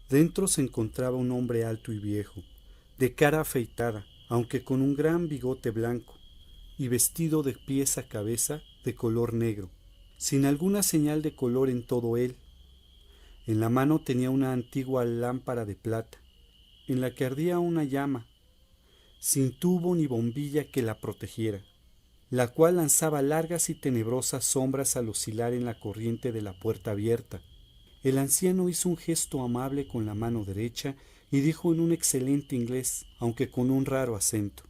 Dentro se encontraba un hombre alto y viejo, de cara afeitada, aunque con un gran bigote blanco, y vestido de pies a cabeza de color negro, sin alguna señal de color en todo él. En la mano tenía una antigua lámpara de plata, en la que ardía una llama, sin tubo ni bombilla que la protegiera, la cual lanzaba largas y tenebrosas sombras al oscilar en la corriente de la puerta abierta. El anciano hizo un gesto amable con la mano derecha y dijo en un excelente inglés, aunque con un raro acento: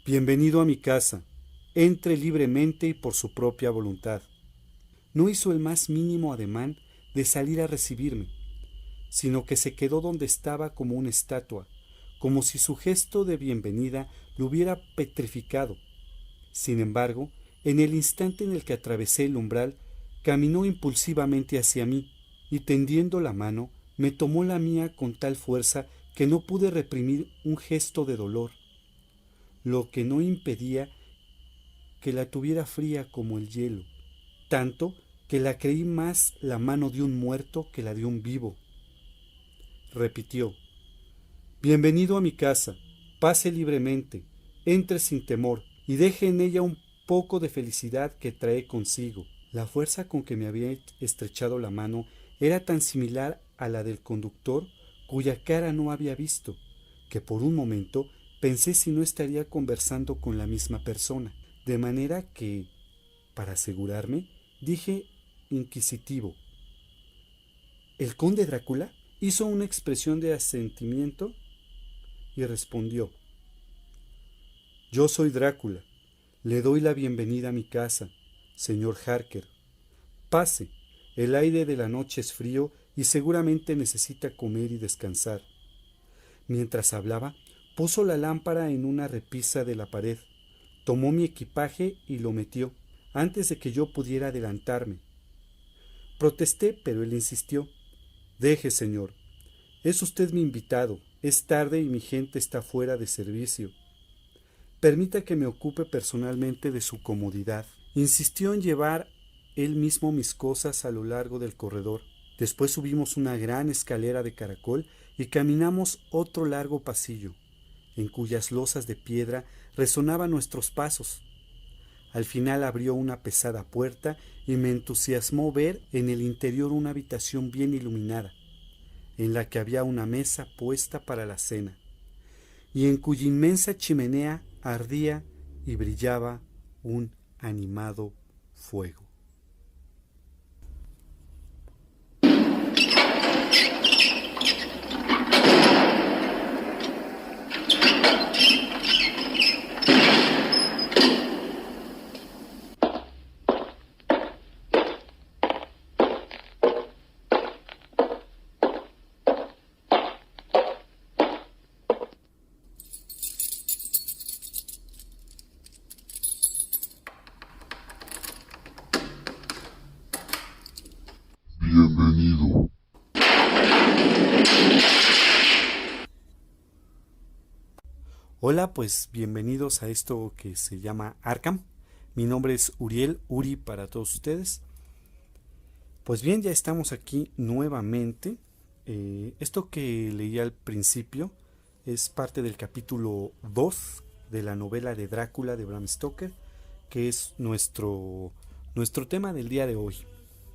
Bienvenido a mi casa. Entre libremente y por su propia voluntad. No hizo el más mínimo ademán de salir a recibirme, sino que se quedó donde estaba como una estatua, como si su gesto de bienvenida lo hubiera petrificado. Sin embargo, en el instante en el que atravesé el umbral, caminó impulsivamente hacia mí y tendiendo la mano, me tomó la mía con tal fuerza que no pude reprimir un gesto de dolor, lo que no impedía que la tuviera fría como el hielo, tanto que la creí más la mano de un muerto que la de un vivo. Repitió: Bienvenido a mi casa, pase libremente, entre sin temor y deje en ella un poco de felicidad que trae consigo. La fuerza con que me había estrechado la mano era tan similar a la del conductor, cuya cara no había visto, que por un momento pensé si no estaría conversando con la misma persona, de manera que, para asegurarme, dije inquisitivo: ¿El conde Drácula? Hizo una expresión de asentimiento y respondió: Yo soy Drácula. Le doy la bienvenida a mi casa, señor Harker. Pase. El aire de la noche es frío y seguramente necesita comer y descansar. Mientras hablaba, puso la lámpara en una repisa de la pared, tomó mi equipaje y lo metió, antes de que yo pudiera adelantarme. Protesté, pero él insistió: Deje, señor. Es usted mi invitado. Es tarde y mi gente está fuera de servicio. Permita que me ocupe personalmente de su comodidad. Insistió en llevar él mismo mis cosas a lo largo del corredor. Después subimos una gran escalera de caracol y caminamos otro largo pasillo, en cuyas losas de piedra resonaban nuestros pasos. Al final abrió una pesada puerta y me entusiasmó ver en el interior una habitación bien iluminada, en la que había una mesa puesta para la cena, y en cuya inmensa chimenea ardía y brillaba un animado fuego. Bienvenido. Hola, pues bienvenidos a esto que se llama Arkham. Mi nombre es Uriel, Uri para todos ustedes. Pues bien, ya estamos aquí nuevamente. Esto que leí al principio es parte del capítulo 2 de la novela de Drácula de Bram Stoker, que es nuestro tema del día de hoy.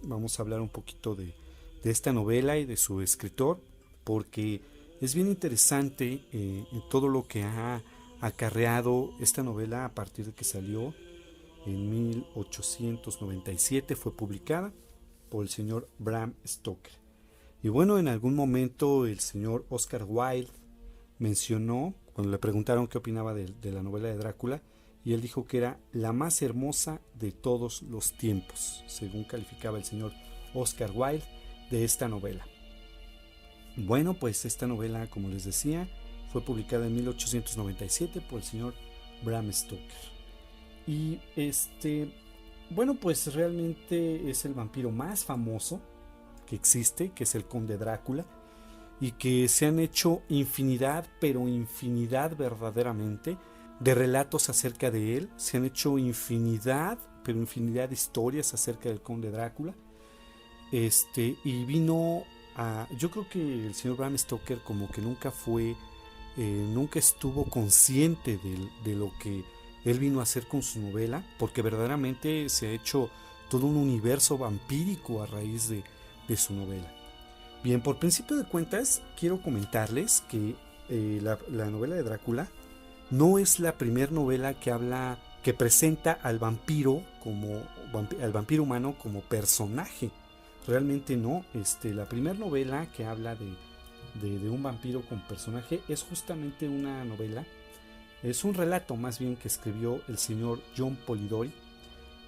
Vamos a hablar un poquito de esta novela y de su escritor, porque es bien interesante todo lo que ha acarreado esta novela a partir de que salió en 1897, fue publicada por el señor Bram Stoker. Y bueno, en algún momento el señor Oscar Wilde mencionó, cuando le preguntaron qué opinaba de la novela de Drácula, y él dijo que era la más hermosa de todos los tiempos, según calificaba el señor Oscar Wilde de esta novela. Bueno, pues esta novela, como les decía, fue publicada en 1897 por el señor Bram Stoker. Y bueno, pues realmente es el vampiro más famoso que existe, que es el Conde Drácula, y que se han hecho infinidad, pero infinidad verdaderamente, de relatos acerca de él. Se han hecho infinidad, pero infinidad de historias acerca del Conde Drácula. Y vino yo creo que el señor Bram Stoker como que nunca estuvo consciente de lo que él vino a hacer con su novela, porque verdaderamente se ha hecho todo un universo vampírico a raíz de su novela. Bien, por principio de cuentas, quiero comentarles que la novela de Drácula no es la primera novela que presenta al vampiro humano como personaje. Realmente no. La primera novela que habla de un vampiro con personaje es justamente una novela. Es un relato más bien que escribió el señor John Polidori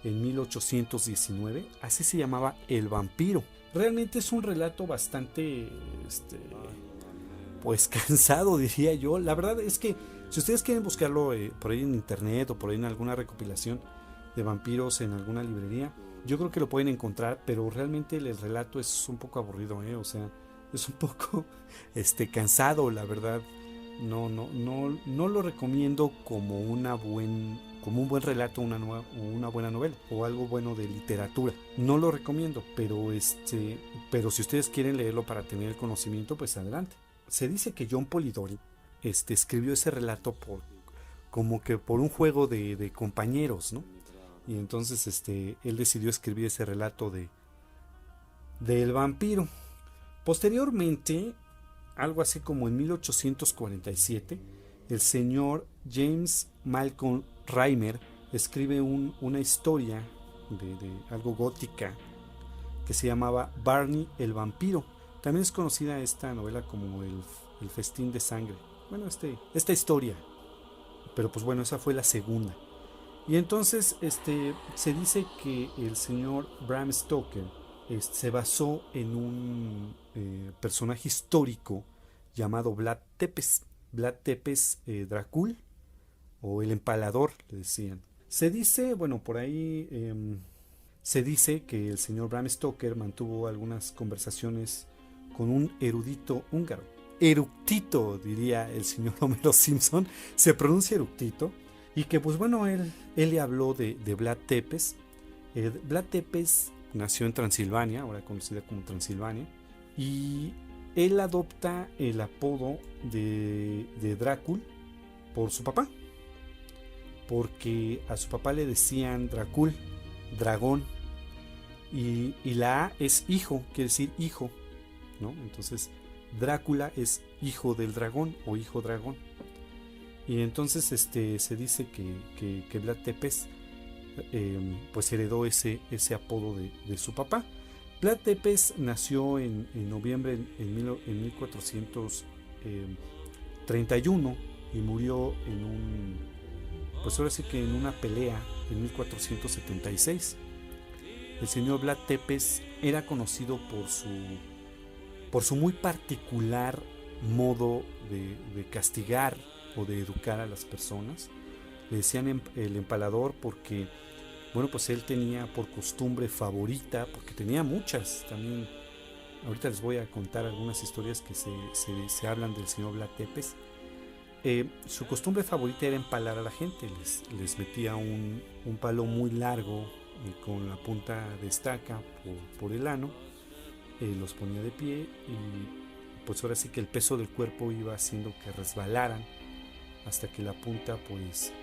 en 1819. Así se llamaba El vampiro. Realmente es un relato bastante pues cansado, diría yo. La verdad es que si ustedes quieren buscarlo por ahí en internet o por ahí en alguna recopilación de vampiros en alguna librería, yo creo que lo pueden encontrar, pero realmente el relato es un poco aburrido, o sea, es un poco cansado, la verdad. No lo recomiendo como un buen relato, una buena novela o algo bueno de literatura. No lo recomiendo, pero si ustedes quieren leerlo para tener el conocimiento, pues adelante. Se dice que John Polidori escribió ese relato como que por un juego de compañeros, ¿no? Y entonces él decidió escribir ese relato del vampiro. Posteriormente, algo así como en 1847, el señor James Malcolm Reimer escribe una historia de algo gótica que se llamaba Barney el vampiro. También es conocida esta novela como el festín de sangre. Bueno, esta historia. Pero pues bueno, esa fue la segunda. Y entonces se dice que el señor Bram Stoker se basó en un personaje histórico llamado Vlad Tepes. Vlad Tepes Dracul, o el empalador, le decían. Se dice, bueno, por ahí se dice que el señor Bram Stoker mantuvo algunas conversaciones con un erudito húngaro. Eructito, diría el señor Homero Simpson, se pronuncia eructito. Y que pues bueno, él le habló de Vlad Tepes. Vlad Tepes nació en Transilvania, ahora conocida como Transilvania, y él adopta el apodo de Drácula por su papá, porque a su papá le decían Dracul, dragón, y la A es hijo, quiere decir hijo, ¿no? Entonces Drácula es hijo del dragón o hijo dragón. Y entonces se dice que Vlad Tepes pues heredó ese apodo de su papá. Vlad Tepes nació en noviembre en 1431 y murió pues ahora sí que en una pelea en 1476. El señor Vlad Tepes era conocido por su muy particular modo de castigar o de educar a las personas. Le decían el empalador porque, bueno, pues él tenía por costumbre favorita, porque tenía muchas también. Ahorita les voy a contar algunas historias que se hablan del señor Vlad Tepes. Su costumbre favorita era empalar a la gente. Les metía un palo muy largo con la punta de estaca por el ano. Los ponía de pie y pues ahora sí que el peso del cuerpo iba haciendo que resbalaran hasta que la punta pues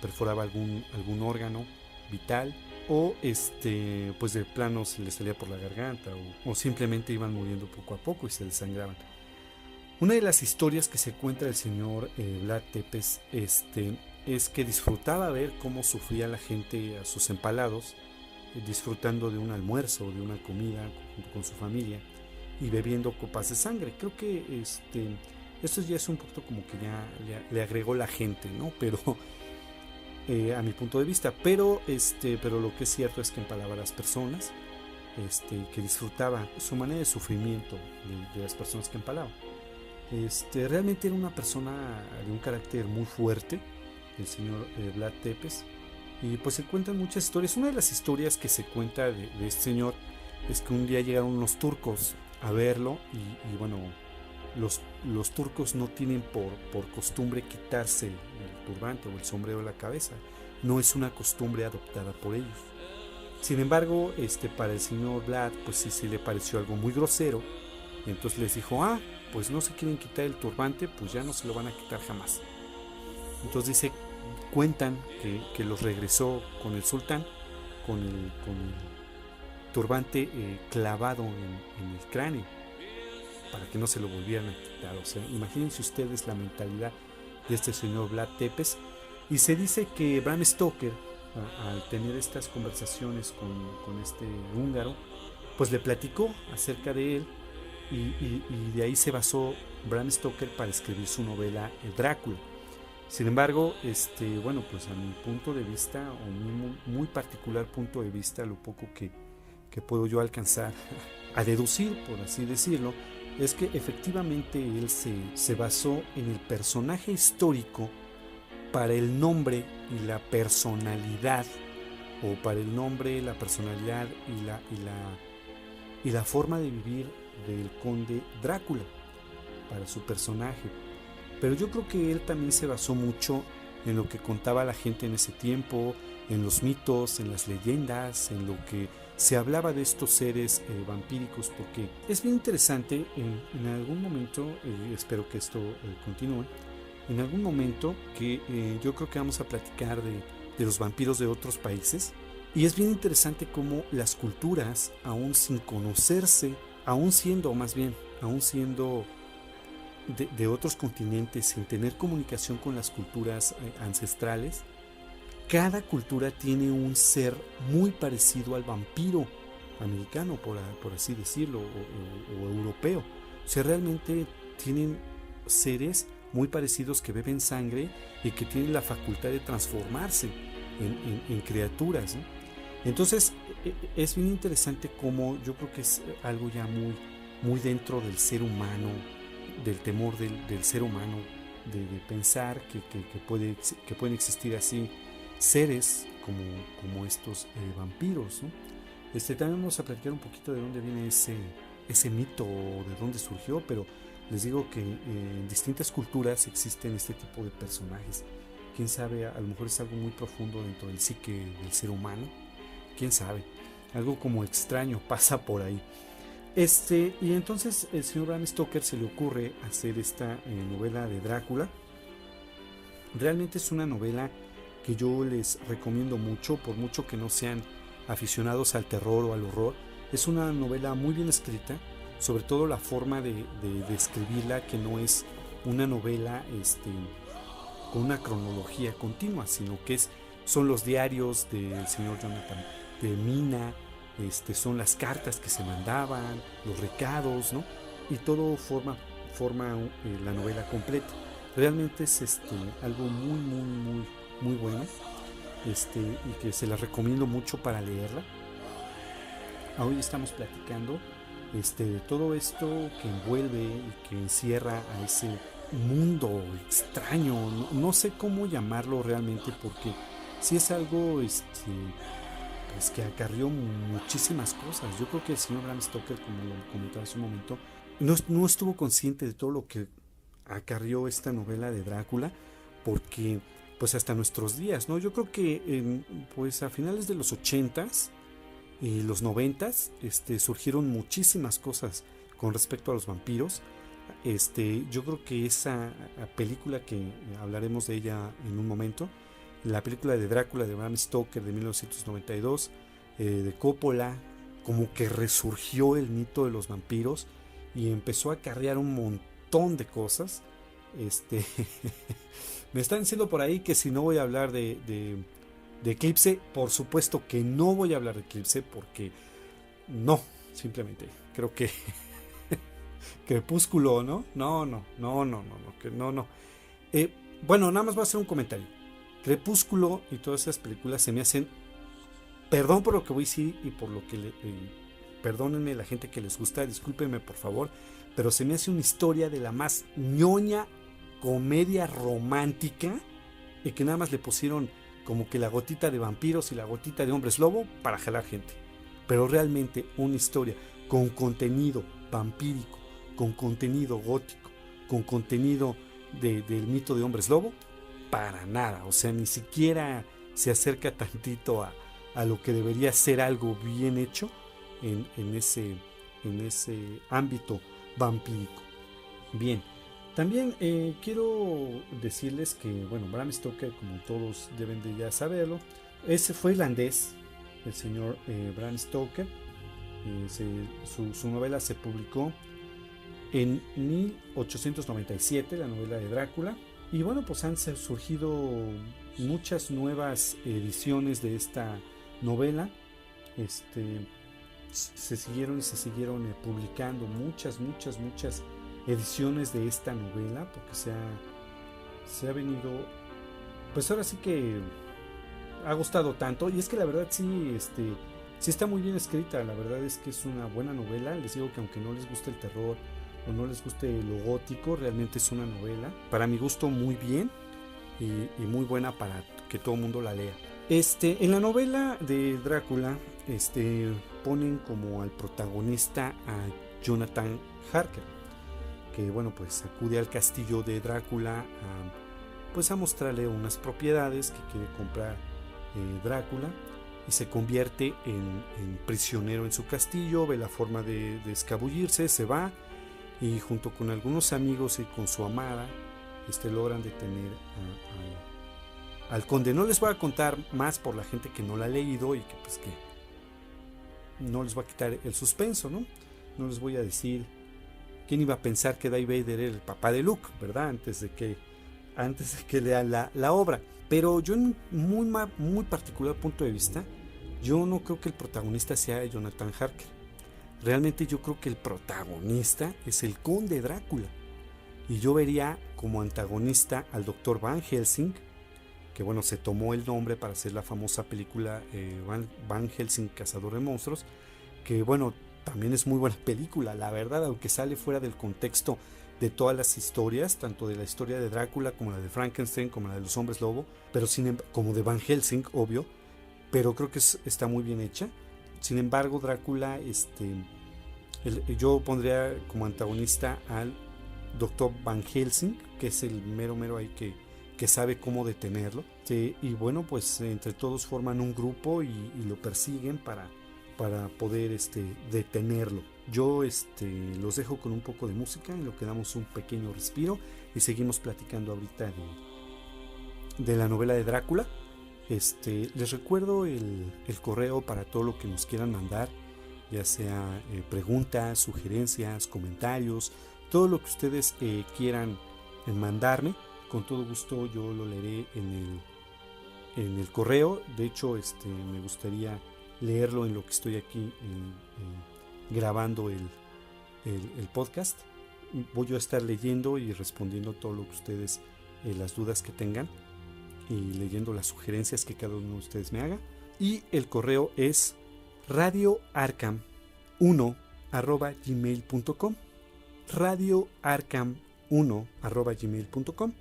perforaba algún órgano vital o pues de plano se les salía por la garganta o simplemente iban muriendo poco a poco y se desangraban. Una de las historias que se cuenta del señor Vlad Tepes es que disfrutaba ver cómo sufría la gente a sus empalados, disfrutando de un almuerzo, de una comida junto con su familia y bebiendo copas de sangre. Creo que esto ya es un poquito como que ya le agregó la gente, ¿no? Pero a mi punto de vista, pero lo que es cierto es que empalaba a las personas, que disfrutaba su manera de sufrimiento de las personas que empalaba. Realmente era una persona de un carácter muy fuerte, el señor Vlad Tepes, y pues se cuentan muchas historias. Una de las historias que se cuenta de este señor es que un día llegaron unos turcos a verlo y bueno, los turcos no tienen por costumbre quitarse el turbante o el sombrero de la cabeza. No es una costumbre adoptada por ellos. Sin embargo, para el señor Vlad, pues sí le pareció algo muy grosero Entonces les dijo, pues no se quieren quitar el turbante, pues ya no se lo van a quitar jamás. Entonces cuentan que los regresó con el sultán, con el turbante clavado en el cráneo, para que no se lo volvieran a quitar. O sea, imagínense ustedes la mentalidad de este señor Vlad Tepes. Y se dice que Bram Stoker, al tener estas conversaciones con este húngaro, pues le platicó acerca de él, y de ahí se basó Bram Stoker para escribir su novela Drácula. Sin embargo, bueno, pues a mi punto de vista, o mi muy particular punto de vista, lo poco que puedo yo alcanzar a deducir, por así decirlo, es que efectivamente él se basó en el personaje histórico para el nombre y la personalidad, o para el nombre, la personalidad y la forma de vivir del conde Drácula, para su personaje. Pero yo creo que él también se basó mucho en lo que contaba la gente en ese tiempo, en los mitos, en las leyendas, en lo que se hablaba de estos seres vampíricos, porque es bien interesante. En algún momento, espero que esto continúe, en algún momento que yo creo que vamos a platicar de los vampiros de otros países, y es bien interesante cómo las culturas, aún sin conocerse, aún siendo de otros continentes, sin tener comunicación con las culturas ancestrales, cada cultura tiene un ser muy parecido al vampiro americano, por así decirlo, o europeo. O sea, realmente tienen seres muy parecidos que beben sangre y que tienen la facultad de transformarse en criaturas, ¿no? Entonces es bien interesante cómo yo creo que es algo ya muy dentro del ser humano, del temor del ser humano, de pensar que pueden existir así seres como estos vampiros, ¿no? También vamos a platicar un poquito de dónde viene ese mito, o de dónde surgió, pero les digo que en distintas culturas existen este tipo de personajes. Quién sabe, a lo mejor es algo muy profundo dentro del psique del ser humano, quién sabe, algo como extraño pasa por ahí. Y entonces el señor Bram Stoker se le ocurre hacer esta novela de Drácula. Realmente es una novela que yo les recomiendo mucho, por mucho que no sean aficionados al terror o al horror. Es una novela muy bien escrita, sobre todo la forma de escribirla, que no es una novela con una cronología continua, sino que son los diarios del señor Jonathan de Mina, son las cartas que se mandaban, los recados, ¿no? Y todo forma la novela completa. Realmente es algo muy bueno, y que se las recomiendo mucho para leerla. Hoy estamos platicando de todo esto que envuelve y que encierra a ese mundo extraño. No sé cómo llamarlo realmente, porque sí es algo pues que acarrió muchísimas cosas. Yo creo que el señor Bram Stoker, como lo comentaba hace un momento, no estuvo consciente de todo lo que acarrió esta novela de Drácula, porque pues hasta nuestros días, ¿no? Yo creo que pues a finales de los 80s y los 90s surgieron muchísimas cosas con respecto a los vampiros. Yo creo que esa película, que hablaremos de ella en un momento, la película de Drácula de Bram Stoker de 1992, de Coppola, como que resurgió el mito de los vampiros y empezó a acarrear un montón de cosas. Me están diciendo por ahí que si no voy a hablar de Eclipse. Por supuesto que no voy a hablar de Eclipse, porque no, simplemente creo que Crepúsculo, ¿no? No. Bueno, nada más voy a hacer un comentario. Crepúsculo y todas esas películas se me hacen, perdón por lo que voy a decir y por lo que perdónenme la gente que les gusta, discúlpenme por favor, pero se me hace una historia de la más ñoña comedia romántica, y que nada más le pusieron como que la gotita de vampiros y la gotita de hombres lobo para jalar gente. Pero realmente una historia con contenido vampírico, con contenido gótico, con contenido del mito de hombres lobo, para nada. O sea, ni siquiera se acerca tantito a lo que debería ser algo bien hecho en ese ámbito vampírico. Bien, también quiero decirles que, bueno, Bram Stoker, como todos deben de ya saberlo, ese fue irlandés, el señor Bram Stoker. Su novela se publicó en 1897, la novela de Drácula. Y bueno, pues han surgido muchas nuevas ediciones de esta novela. Se siguieron publicando muchas ediciones de esta novela, porque se ha venido, pues ahora sí que ha gustado tanto. Y es que la verdad sí está muy bien escrita. La verdad es que es una buena novela. Les digo que aunque no les guste el terror o no les guste lo gótico, realmente es una novela, para mi gusto, muy bien y muy buena para que todo el mundo la lea. En la novela de Drácula, ponen como al protagonista a Jonathan Harker, que bueno, pues acude al castillo de Drácula a mostrarle unas propiedades que quiere comprar Drácula, y se convierte en prisionero en su castillo. Ve la forma de escabullirse, se va, y junto con algunos amigos y con su amada logran detener al conde. No les voy a contar más por la gente que no la ha leído y que pues que no les voy a quitar el suspenso, ¿no? No les voy a decir quién iba a pensar que Darth Vader era el papá de Luke, ¿verdad? Antes de que lean la obra. Pero yo, en muy particular punto de vista, yo no creo que el protagonista sea Jonathan Harker. Realmente yo creo que el protagonista es el conde Drácula. Y yo vería como antagonista al Dr. Van Helsing, que bueno, se tomó el nombre para hacer la famosa película Van Helsing, Cazador de Monstruos, que bueno, también es muy buena película, la verdad, aunque sale fuera del contexto de todas las historias, tanto de la historia de Drácula como la de Frankenstein, como la de los hombres lobo, pero como de Van Helsing, obvio, pero creo que está muy bien hecha. Sin embargo, Drácula, yo pondría como antagonista al Dr. Van Helsing, que es el mero ahí que sabe cómo detenerlo. Y bueno, pues entre todos forman un grupo y lo persiguen para poder detenerlo. Yo los dejo con un poco de música en lo que damos un pequeño respiro y seguimos platicando ahorita de la novela de Drácula. Les recuerdo el correo para todo lo que nos quieran mandar, ya sea preguntas, sugerencias, comentarios, todo lo que ustedes quieran mandarme. Con todo gusto yo lo leeré en el correo. De hecho, me gustaría leerlo en lo que estoy aquí grabando el podcast. Voy a estar leyendo y respondiendo todo lo que ustedes, las dudas que tengan, y leyendo las sugerencias que cada uno de ustedes me haga. Y el correo es radioarkham1@gmail.com, radioarkham1@gmail.com.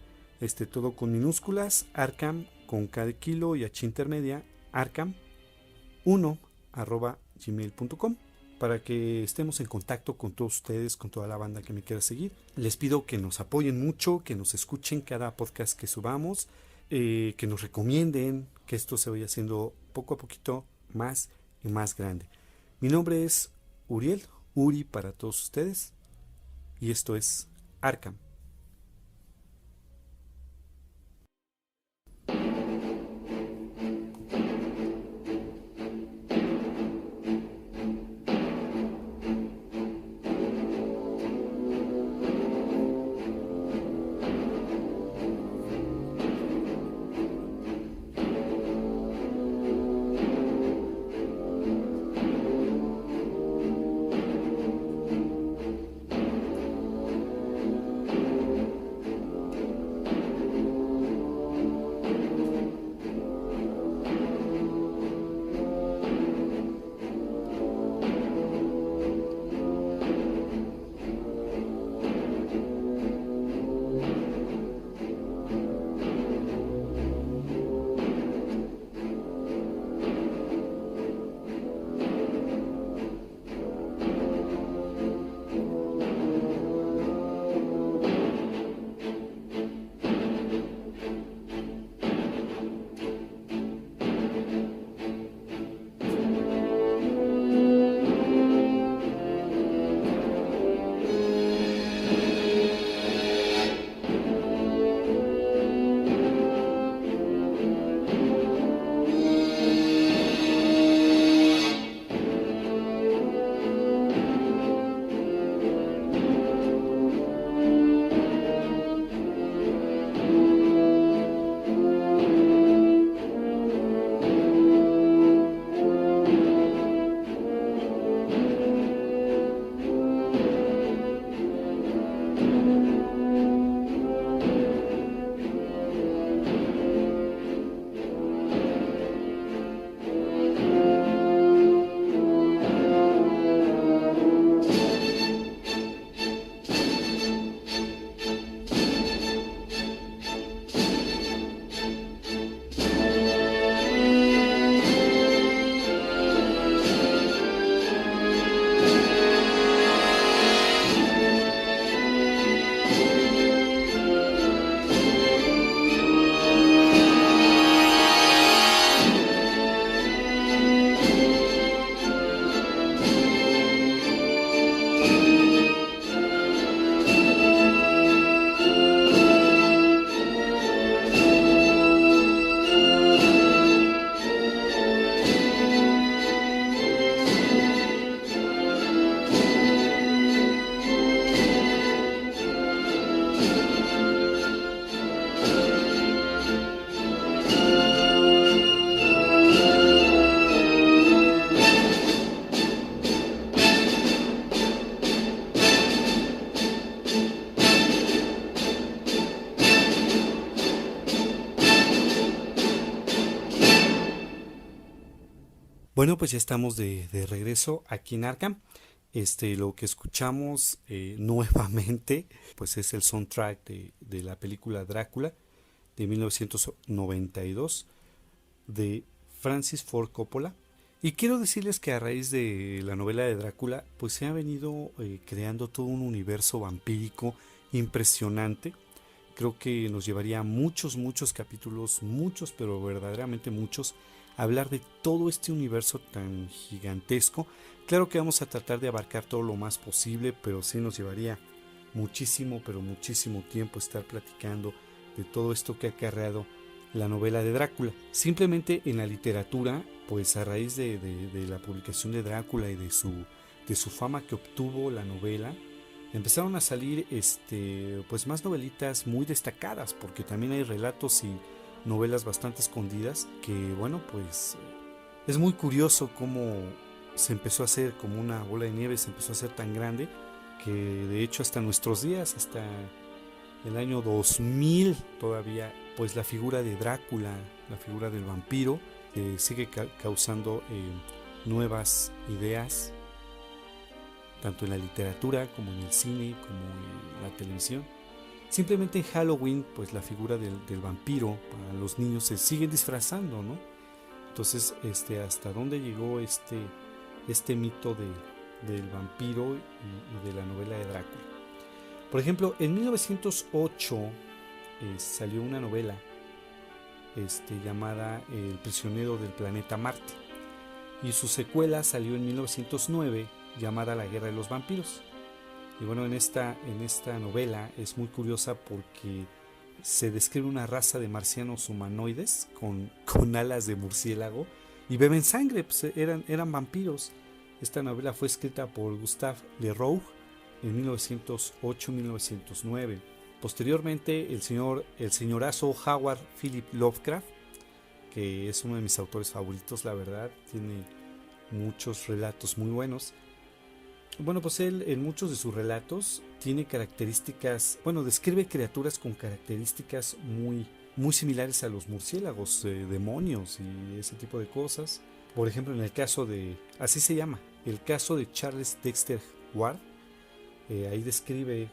Todo con minúsculas, Arkham con K de kilo y H intermedia, arkham1@gmail.com, para que estemos en contacto con todos ustedes, con toda la banda que me quiera seguir. Les pido que nos apoyen mucho, que nos escuchen cada podcast que subamos, que nos recomienden, que esto se vaya haciendo poco a poquito más y más grande. Mi nombre es Uri para todos ustedes, y esto es Arkham. Bueno, pues ya estamos de regreso aquí en Arkham. Lo que escuchamos nuevamente, pues es el soundtrack de la película Drácula de 1992 de Francis Ford Coppola. Y quiero decirles que a raíz de la novela de Drácula, pues se ha venido creando todo un universo vampírico impresionante. Creo que nos llevaría muchos capítulos, muchos, pero verdaderamente muchos, a hablar de todo este universo tan gigantesco. Claro que vamos a tratar de abarcar todo lo más posible, pero sí nos llevaría muchísimo, pero muchísimo tiempo estar platicando de todo esto que ha acarreado la novela de Drácula. Simplemente en la literatura, pues a raíz de la publicación de Drácula y de su fama que obtuvo la novela, empezaron a salir pues más novelitas muy destacadas, porque también hay relatos y novelas bastante escondidas que, bueno, pues es muy curioso cómo se empezó a hacer como una bola de nieve, se empezó a hacer tan grande que de hecho hasta nuestros días, hasta el año 2000 todavía, pues la figura de Drácula, la figura del vampiro, sigue causando nuevas ideas, tanto en la literatura como en el cine, como en la televisión. Simplemente en Halloween, pues la figura del vampiro para los niños se sigue disfrazando, ¿no? Entonces, hasta dónde llegó este mito del vampiro y de la novela de Drácula. Por ejemplo, en 1908 salió una novela llamada El prisionero del planeta Marte, y su secuela salió en 1909 llamada La guerra de los vampiros. Y bueno, en esta novela es muy curiosa porque se describe una raza de marcianos humanoides con alas de murciélago y beben sangre, pues eran vampiros. Esta novela fue escrita por Gustave Le Roux en 1908-1909. Posteriormente, el señorazo Howard Philip Lovecraft, que es uno de mis autores favoritos, la verdad, tiene muchos relatos muy buenos. Bueno, pues él en muchos de sus relatos tiene características, describe criaturas con características muy similares a los murciélagos, demonios y ese tipo de cosas. Por ejemplo, en el caso así se llama, el caso de Charles Dexter Ward, ahí describe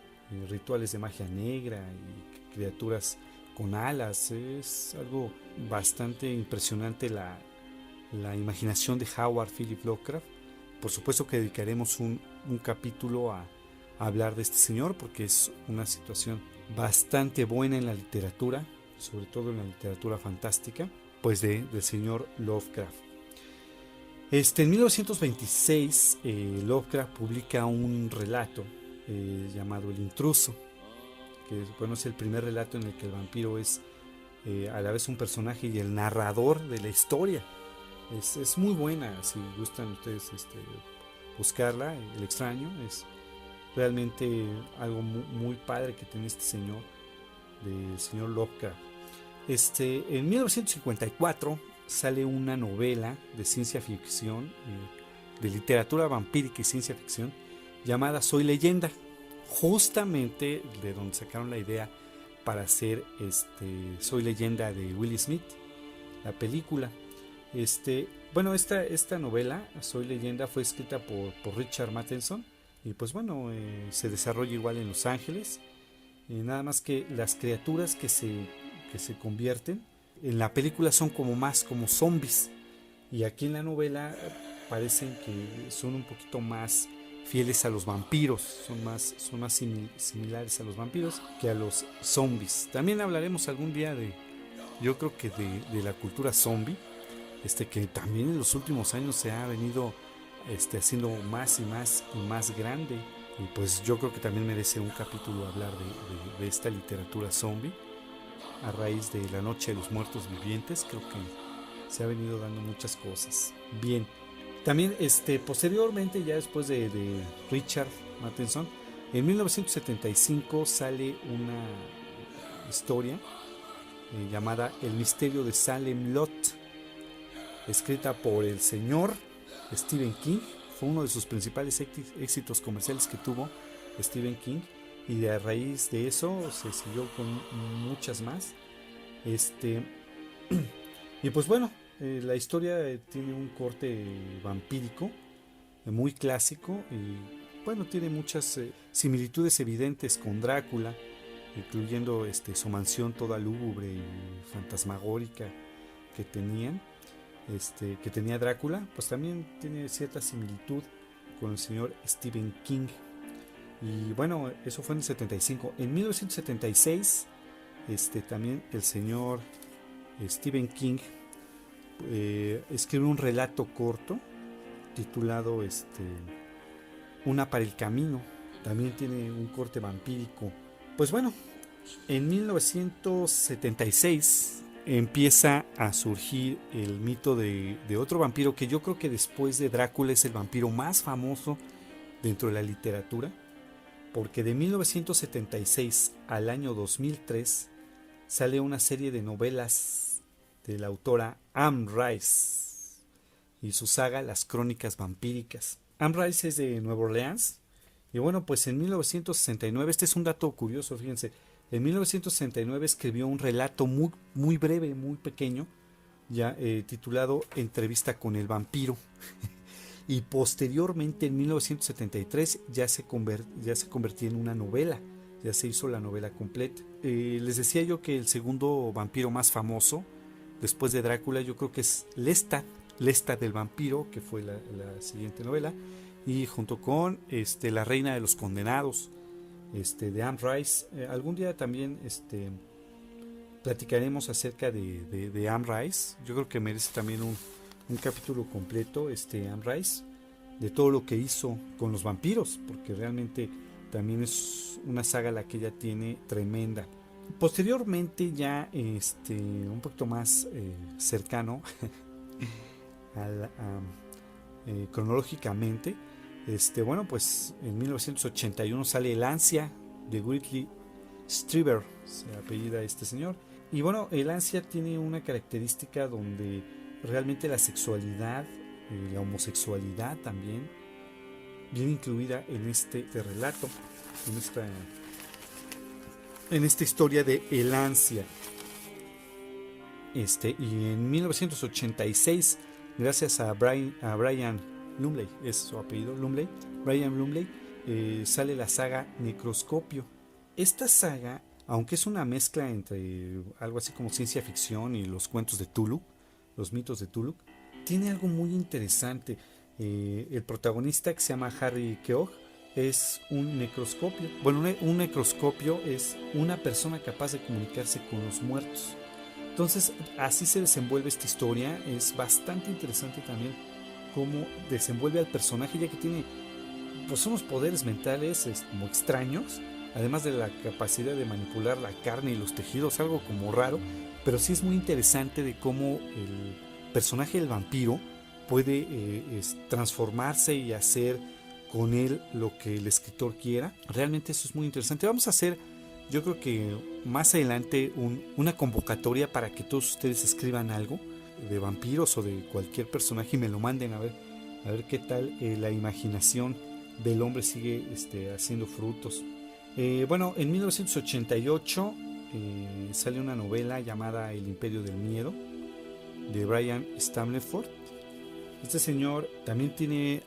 rituales de magia negra y criaturas con alas. Es algo bastante impresionante la imaginación de Howard Philip Lovecraft. Por supuesto que dedicaremos un capítulo a hablar de este señor, porque es una situación bastante buena en la literatura, sobre todo en la literatura fantástica, pues del señor Lovecraft. En 1926 Lovecraft publica un relato llamado El intruso, que es el primer relato en el que el vampiro es a la vez un personaje y el narrador de la historia. Es muy buena, si gustan ustedes buscarla. El extraño es realmente algo muy padre que tiene este señor, del señor Lovecraft. En 1954 sale una novela de ciencia ficción, de literatura vampírica y ciencia ficción, llamada Soy Leyenda, justamente de donde sacaron la idea para hacer Soy Leyenda de Will Smith, la película. Esta novela, Soy Leyenda, fue escrita por Richard Matheson y pues se desarrolla igual en Los Ángeles. Nada más que las criaturas que se convierten en la película son más como zombies, y aquí en la novela parecen que son un poquito más fieles a los vampiros, son más similares a los vampiros que a los zombies. También hablaremos algún día de la cultura zombie, que también en los últimos años se ha venido haciendo más y más grande, y pues yo creo que también merece un capítulo hablar de esta literatura zombie a raíz de La Noche de los Muertos Vivientes. Creo que se ha venido dando muchas cosas. Bien, también posteriormente, ya después de Richard Matheson, en 1975 sale una historia llamada El misterio de Salem Lot, escrita por el señor Stephen King. Fue uno de sus principales éxitos comerciales que tuvo Stephen King, y de a raíz de eso se siguió con muchas más. Y pues la historia tiene un corte vampírico muy clásico y bueno, tiene muchas similitudes evidentes con Drácula, incluyendo su mansión toda lúgubre y fantasmagórica que tenían, que tenía Drácula, pues también tiene cierta similitud con el señor Stephen King. Y bueno, eso fue en el 75. En 1976, también el señor Stephen King escribe un relato corto titulado Una para el camino. También tiene un corte vampírico. Pues bueno, en 1976 empieza a surgir el mito de otro vampiro que yo creo que después de Drácula es el vampiro más famoso dentro de la literatura, porque de 1976 al año 2003 sale una serie de novelas de la autora Anne Rice y su saga Las Crónicas Vampíricas. Anne Rice es de Nueva Orleans y bueno, pues en 1969, este es un dato curioso, fíjense, en 1969 escribió un relato muy breve, muy pequeño, ya titulado Entrevista con el vampiro. Y posteriormente en 1973 ya se convirtió en una novela, ya se hizo la novela completa. Les decía yo que el segundo vampiro más famoso después de Drácula yo creo que es Lestat del vampiro, que fue la siguiente novela, y junto con La Reina de los Condenados de Anne Rice. Algún día también platicaremos acerca de Anne Rice. Yo creo que merece también un capítulo completo Anne Rice, de todo lo que hizo con los vampiros, porque realmente también es una saga la que ella tiene tremenda. Posteriormente, ya un poquito más cercano cronológicamente, bueno, pues en 1981 sale El Ansia de Whitley Strieber, se apellida este señor. Y bueno, El Ansia tiene una característica donde realmente la sexualidad, la homosexualidad también viene incluida en este relato, en esta historia de El Ansia. Y en 1986, gracias a Brian Lumley, es su apellido, Brian Lumley, sale la saga Necroscopio. Esta saga, aunque es una mezcla entre algo así como ciencia ficción y los cuentos de Tulu, los mitos de Tulu, tiene algo muy interesante. El protagonista, que se llama Harry Keogh, es un necroscopio. Bueno, un necroscopio es una persona capaz de comunicarse con los muertos. Entonces, así se desenvuelve esta historia. Es bastante interesante también cómo desenvuelve al personaje, ya que tiene pues unos poderes mentales como extraños, además de la capacidad de manipular la carne y los tejidos, algo como raro, pero sí es muy interesante de cómo el personaje del vampiro puede transformarse y hacer con él lo que el escritor quiera. Realmente eso es muy interesante. Vamos a hacer, yo creo que más adelante, una convocatoria para que todos ustedes escriban algo de vampiros o de cualquier personaje y me lo manden a ver qué tal la imaginación del hombre sigue haciendo frutos. Bueno, en 1988 sale una novela llamada El Imperio del Miedo de Brian Stammerford. Este señor también tiene,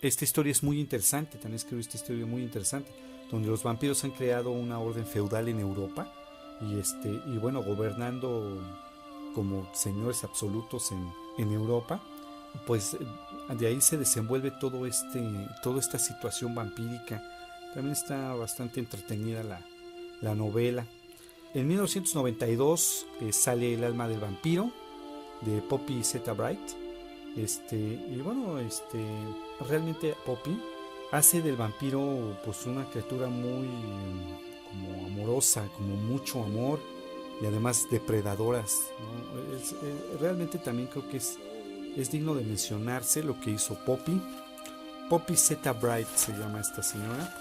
esta historia es muy interesante, también escribió esta historia muy interesante, donde los vampiros han creado una orden feudal en Europa y bueno, gobernando como señores absolutos en Europa. Pues de ahí se desenvuelve toda esta situación vampírica. También está bastante entretenida la novela. En 1992 sale El Alma del Vampiro de Poppy Z. Bright. Y bueno, realmente Poppy hace del vampiro pues una criatura muy como amorosa, como mucho amor y además depredadoras, ¿no? Realmente también creo que es digno de mencionarse lo que hizo Poppy Z. Bright, se llama esta señora.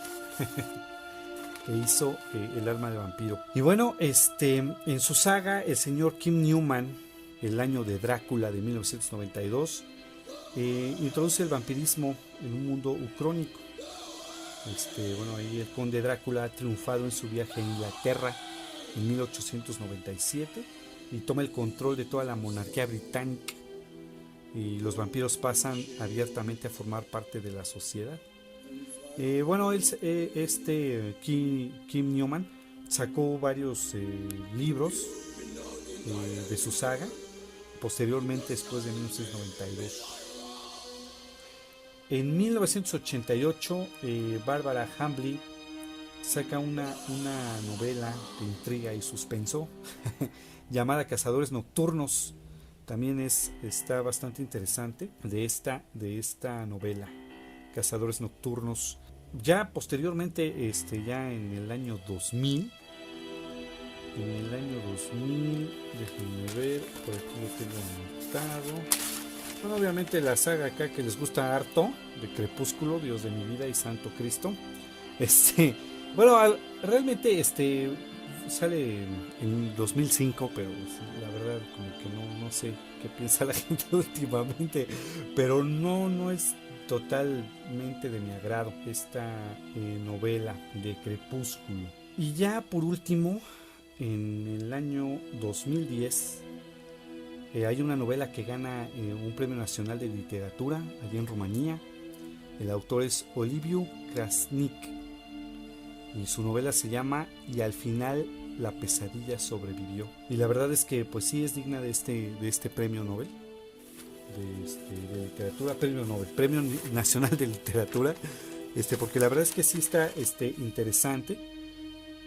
Que hizo El Alma del Vampiro. Y bueno, en su saga, el señor Kim Newman, El Año de Drácula de 1992, introduce el vampirismo en un mundo ucrónico. Bueno, ahí el conde Drácula ha triunfado en su viaje a Inglaterra en 1897 y toma el control de toda la monarquía británica. y los vampiros pasan abiertamente a formar parte de la sociedad. Bueno, Kim Newman sacó varios libros de su saga, posteriormente después de 1992. En 1988, Barbara Hambly saca una novela de intriga y suspenso llamada Cazadores Nocturnos. También está bastante interesante de esta novela, Cazadores Nocturnos. Ya posteriormente, ya en el año 2000, déjenme ver, por aquí lo tengo anotado. Bueno, obviamente la saga acá que les gusta harto, de Crepúsculo, Dios de mi vida y Santo Cristo. Bueno, realmente sale en 2005, pero la verdad como que no sé qué piensa la gente últimamente, pero no es totalmente de mi agrado esta novela de Crepúsculo. Y ya por último, en el año 2010 hay una novela que gana un premio nacional de literatura allí en Rumanía. El autor es Oliviu Krasnic y su novela se llama Y al final la pesadilla sobrevivió. Y la verdad es que pues sí es digna de este premio Nobel de literatura, premio nacional de literatura, porque la verdad es que sí está interesante.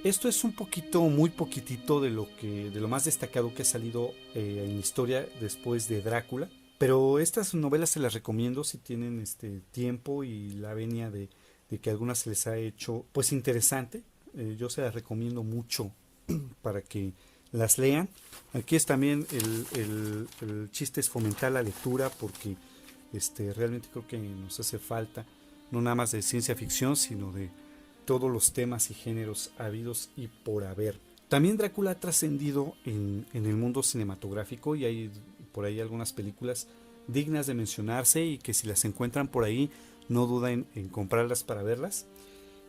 Esto es un poquito, muy poquitito de lo más destacado que ha salido en la historia después de Drácula. Pero estas novelas se las recomiendo si tienen tiempo y la venia de que algunas se les ha hecho pues interesante. Yo se las recomiendo mucho para que las lean. Aquí es también el chiste es fomentar la lectura, porque realmente creo que nos hace falta no nada más de ciencia ficción, sino de todos los temas y géneros habidos y por haber. También Drácula ha trascendido en el mundo cinematográfico y hay por ahí algunas películas dignas de mencionarse y que si las encuentran por ahí no duden en comprarlas para verlas.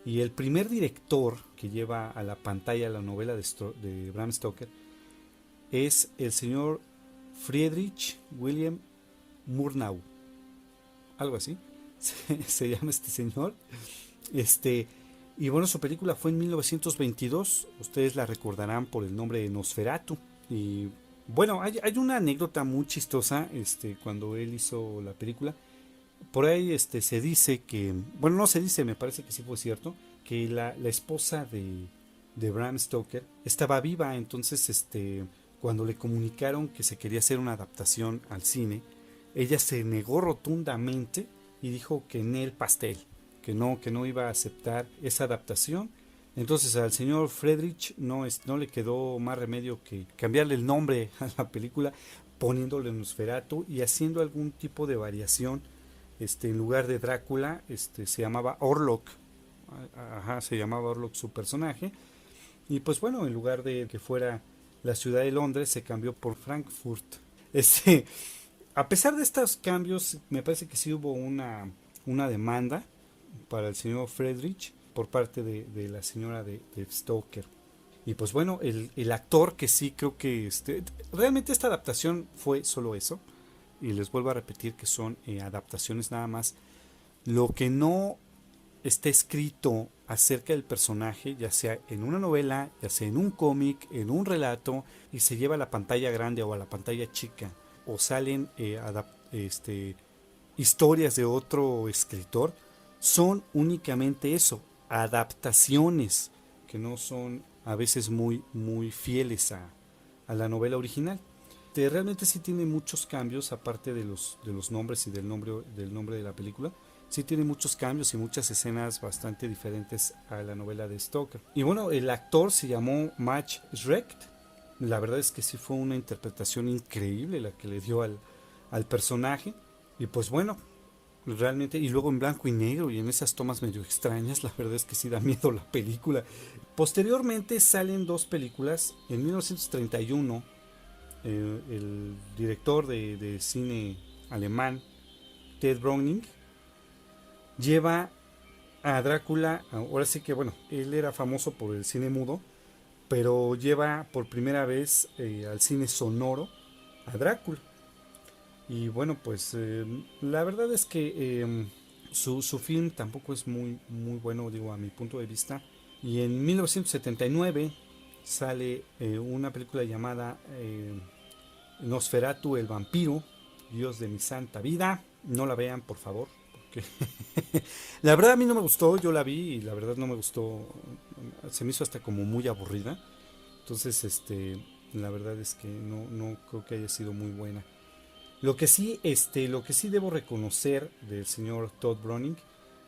Y el primer director que lleva a la pantalla la novela de Bram Stoker es el señor Friedrich William Murnau, algo así se llama este señor. Y bueno, su película fue en 1922. Ustedes la recordarán por el nombre de Nosferatu. Y bueno, hay una anécdota muy chistosa cuando él hizo la película. Por ahí se dice que, bueno, no se dice, me parece que sí fue cierto, que la esposa de Bram Stoker estaba viva. Entonces cuando le comunicaron que se quería hacer una adaptación al cine, ella se negó rotundamente y dijo que en el pastel, que no iba a aceptar esa adaptación. Entonces al señor Friedrich no le quedó más remedio que cambiarle el nombre a la película, poniéndole Nosferatu y haciendo algún tipo de variación. En lugar de Drácula, se llamaba Orlok. Se llamaba Orlok su personaje. Y pues bueno, en lugar de que fuera la ciudad de Londres, se cambió por Frankfurt. A pesar de estos cambios, me parece que sí hubo una demanda para el señor Friedrich por parte de la señora de Stoker. Y pues bueno, el actor que sí creo que realmente esta adaptación fue solo eso. Y les vuelvo a repetir que son adaptaciones nada más. Lo que no está escrito acerca del personaje, ya sea en una novela, ya sea en un cómic, en un relato, y se lleva a la pantalla grande o a la pantalla chica, o salen historias de otro escritor, son únicamente eso, adaptaciones que no son a veces muy, muy fieles a la novela original. Realmente sí tiene muchos cambios, aparte de los nombres y del nombre de la película. Sí tiene muchos cambios y muchas escenas bastante diferentes a la novela de Stoker. Y bueno, el actor se llamó Max Schreck. La verdad es que sí fue una interpretación increíble la que le dio al personaje. Y pues bueno, realmente, y luego en blanco y negro y en esas tomas medio extrañas, la verdad es que sí da miedo la película. Posteriormente salen dos películas. En 1931 el director de cine alemán Ted Browning lleva a Drácula, ahora sí que bueno, él era famoso por el cine mudo, pero lleva por primera vez al cine sonoro a Drácula. Y bueno, pues la verdad es que su film tampoco es muy bueno, digo, a mi punto de vista. Y en 1979 sale una película llamada Nosferatu el vampiro, Dios de mi santa vida. No la vean, por favor, porque la verdad a mí no me gustó, yo la vi y la verdad no me gustó, se me hizo hasta como muy aburrida. Entonces, la verdad es que no creo que haya sido muy buena. Lo que sí debo reconocer del señor Todd Browning,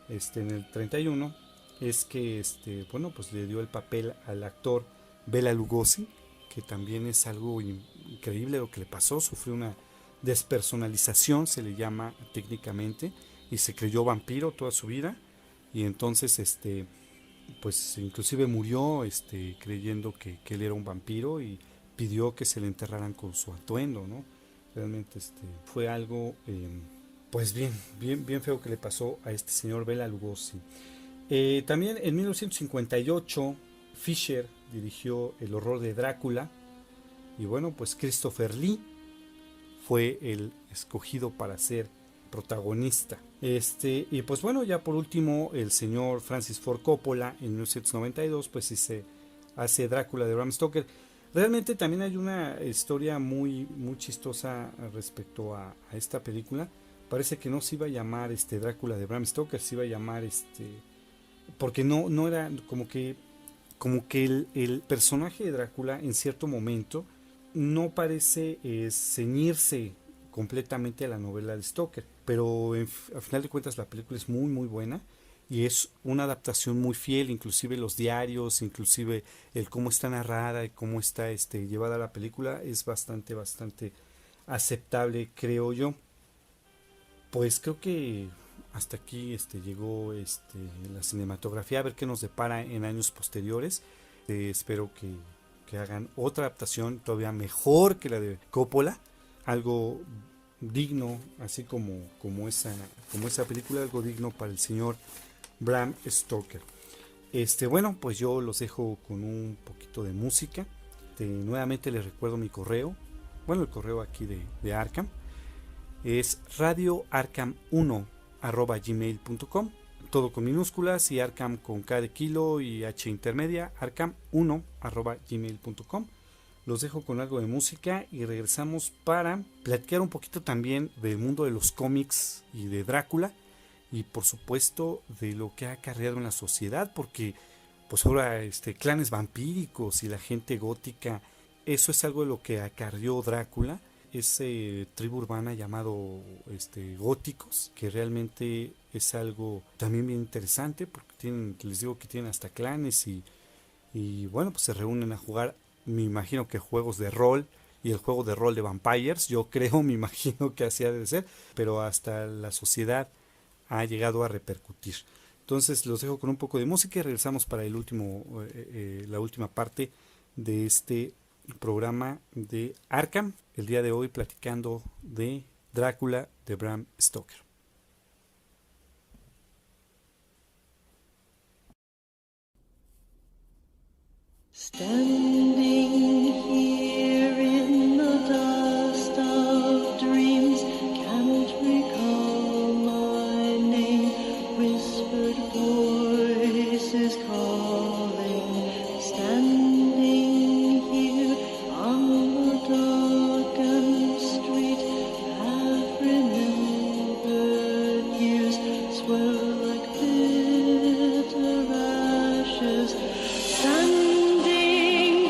en el 31, es que, bueno, pues le dio el papel al actor Bela Lugosi, que también es algo increíble lo que le pasó. Sufrió una despersonalización, se le llama técnicamente, y se creyó vampiro toda su vida. Y entonces, pues inclusive murió, creyendo que él era un vampiro y pidió que se le enterraran con su atuendo, ¿no? Realmente fue algo, pues bien feo que le pasó a este señor Bela Lugosi. También en 1958 Fisher dirigió El horror de Drácula y bueno, pues Christopher Lee fue el escogido para ser protagonista. Y pues bueno, ya por último el señor Francis Ford Coppola en 1992 pues se hace Drácula de Bram Stoker. Realmente también hay una historia muy chistosa respecto a esta película. Parece que no se iba a llamar Drácula de Bram Stoker, se iba a llamar porque no era como que el personaje de Drácula en cierto momento no parece ceñirse completamente a la novela de Stoker, pero a final de cuentas la película es muy buena y es una adaptación muy fiel, inclusive los diarios, inclusive el cómo está narrada y cómo está llevada la película es bastante aceptable, creo yo. Pues creo que hasta aquí llegó la cinematografía, a ver qué nos depara en años posteriores. Espero que hagan otra adaptación todavía mejor que la de Coppola, algo digno, así como esa película, algo digno para el señor Bram Stoker. Bueno, pues yo los dejo con un poquito de música. Nuevamente les recuerdo mi correo, bueno, el correo aquí de Arkham es radioarkham1@gmail.com, todo con minúsculas, y Arkham con K de kilo y H intermedia, arkham1@gmail.com. Los dejo con algo de música y regresamos para platicar un poquito también del mundo de los cómics y de Drácula, y por supuesto de lo que ha acarreado en la sociedad, porque pues ahora clanes vampíricos y la gente gótica, eso es algo de lo que acarreó Drácula, ese tribu urbana llamado góticos, que realmente es algo también bien interesante, porque les digo que tienen hasta clanes y bueno, pues se reúnen a jugar, me imagino que juegos de rol, y el juego de rol de Vampires, yo creo, me imagino que así ha de ser, pero hasta la sociedad ha llegado a repercutir. Entonces los dejo con un poco de música y regresamos para la última parte de este programa de Arkham, el día de hoy platicando de Drácula de Bram Stoker. Standing here in the dust of dreams, cannot recall my name, whispered voices calling, standing here on the darkened street, half remembered years swirl like bitter ashes, standing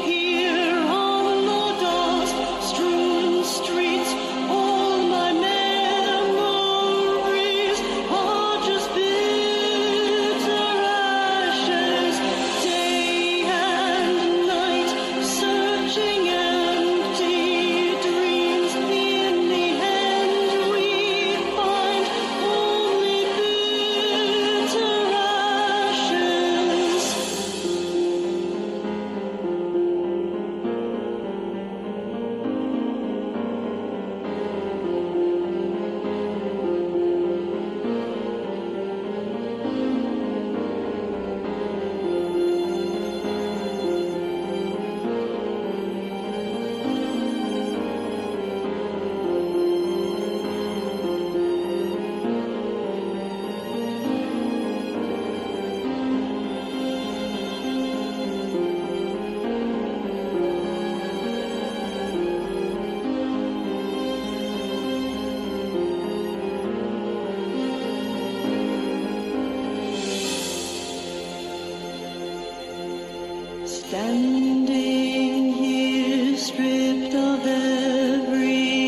Standing here stripped of everything,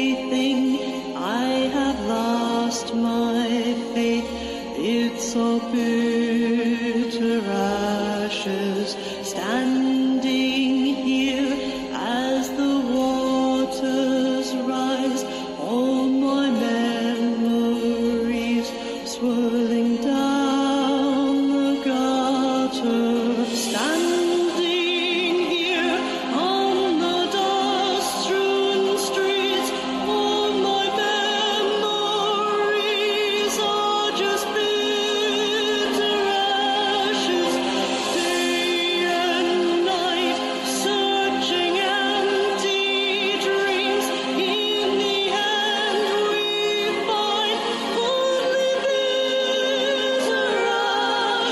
I have lost my faith. It's all bitter ashes. Standing here as the waters rise, all my memories swirling down the gutter. Standing here on the dust-strewn streets, all my memories are just bitter ashes. Day and night, searching empty dreams. In the end, we find only bitter ashes.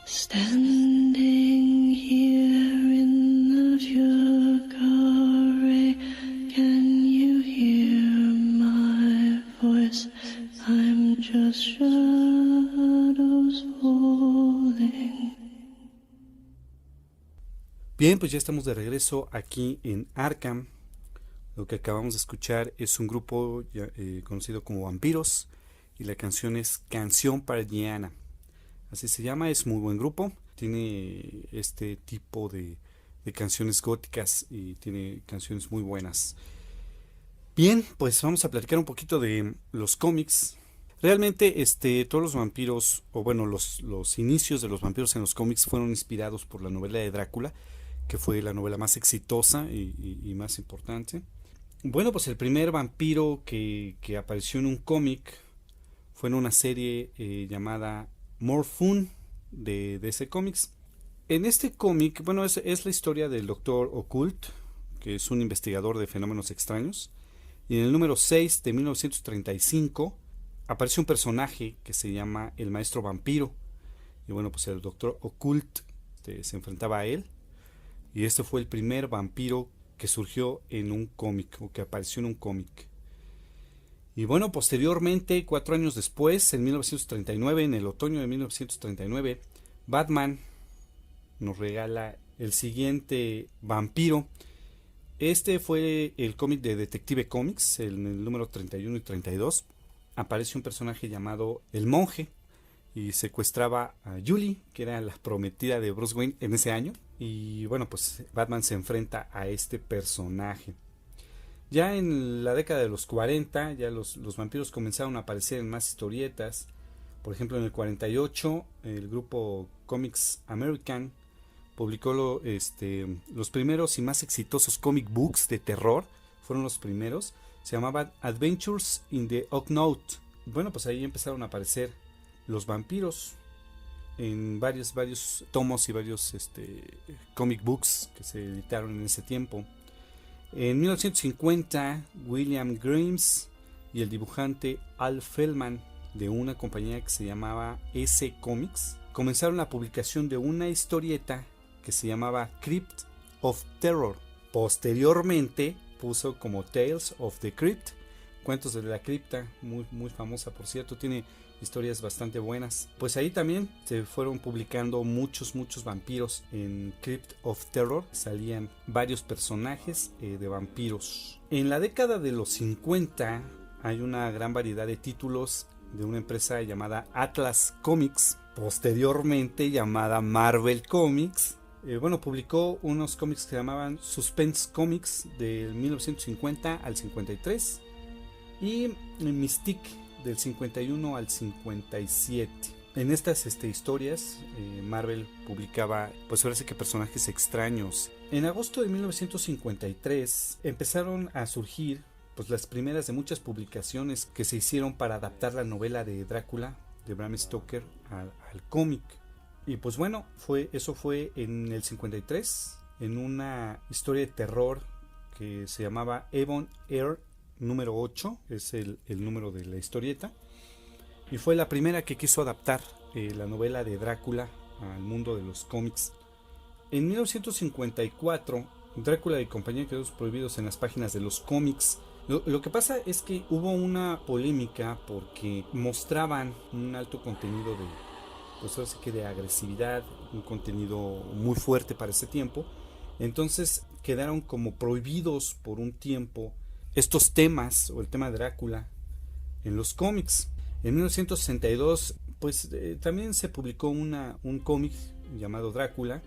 Standing here in the fucare, can you hear my voice? I'm just shadows falling. Bien, pues ya estamos de regreso aquí en Arkham. Lo que acabamos de escuchar es un grupo conocido como Vampiros y la canción es Canción para Diana. Así se llama, es muy buen grupo. Tiene este tipo de canciones góticas y tiene canciones muy buenas. Bien, pues vamos a platicar un poquito de los cómics. Realmente todos los vampiros, o bueno, los inicios de los vampiros en los cómics fueron inspirados por la novela de Drácula, que fue la novela más exitosa y más importante. Bueno, pues el primer vampiro que apareció en un cómic fue en una serie llamada More Fun de DC Comics. En este cómic, bueno, es la historia del Doctor Occult, que es un investigador de fenómenos extraños. Y en el número 6 de 1935 aparece un personaje que se llama el Maestro Vampiro. Y bueno, pues el Doctor Occult se enfrentaba a él. Y este fue el primer vampiro que surgió en un cómic, o que apareció en un cómic. Y bueno, posteriormente, 4 años después, en 1939, en el otoño de 1939, Batman nos regala el siguiente vampiro. Este fue el cómic de Detective Comics, en el número 31 y 32. Aparece un personaje llamado El Monje y secuestraba a Julie, que era la prometida de Bruce Wayne en ese año. Y bueno, pues Batman se enfrenta a este personaje. Ya en la década de los 40, ya los vampiros comenzaron a aparecer en más historietas. Por ejemplo, en el 48, el grupo Comics American publicó los primeros y más exitosos comic books de terror. Fueron los primeros. Se llamaban Adventures in the Unknown. Bueno, pues ahí empezaron a aparecer los vampiros en varios tomos y varios comic books que se editaron en ese tiempo. En 1950, William Grimes y el dibujante Al Feldman, de una compañía que se llamaba S Comics, comenzaron la publicación de una historieta que se llamaba Crypt of Terror. Posteriormente puso como Tales of the Crypt, Cuentos de la Cripta, muy famosa por cierto, tiene historias bastante buenas. Pues ahí también se fueron publicando muchos vampiros. En Crypt of Terror salían varios personajes de vampiros. En la década de los 50 hay una gran variedad de títulos de una empresa llamada Atlas Comics, posteriormente llamada Marvel Comics. Publicó unos cómics que se llamaban Suspense Comics del 1950 al 53 y Mystique del 51 al 57. En estas historias, Marvel publicaba, pues ahora sí que personajes extraños. En agosto de 1953 empezaron a surgir pues las primeras de muchas publicaciones que se hicieron para adaptar la novela de Drácula de Bram Stoker al cómic. Y pues bueno, eso fue en el 53, en una historia de terror que se llamaba Ebon Air número 8, es el número de la historieta. Y fue la primera que quiso adaptar la novela de Drácula al mundo de los cómics. En 1954, Drácula y compañía quedaron prohibidos en las páginas de los cómics. Lo que pasa es que hubo una polémica porque mostraban un alto contenido de agresividad, un contenido muy fuerte para ese tiempo. Entonces quedaron como prohibidos por un tiempo estos temas o el tema de Drácula en los cómics. En 1962 pues también se publicó un cómic llamado Drácula,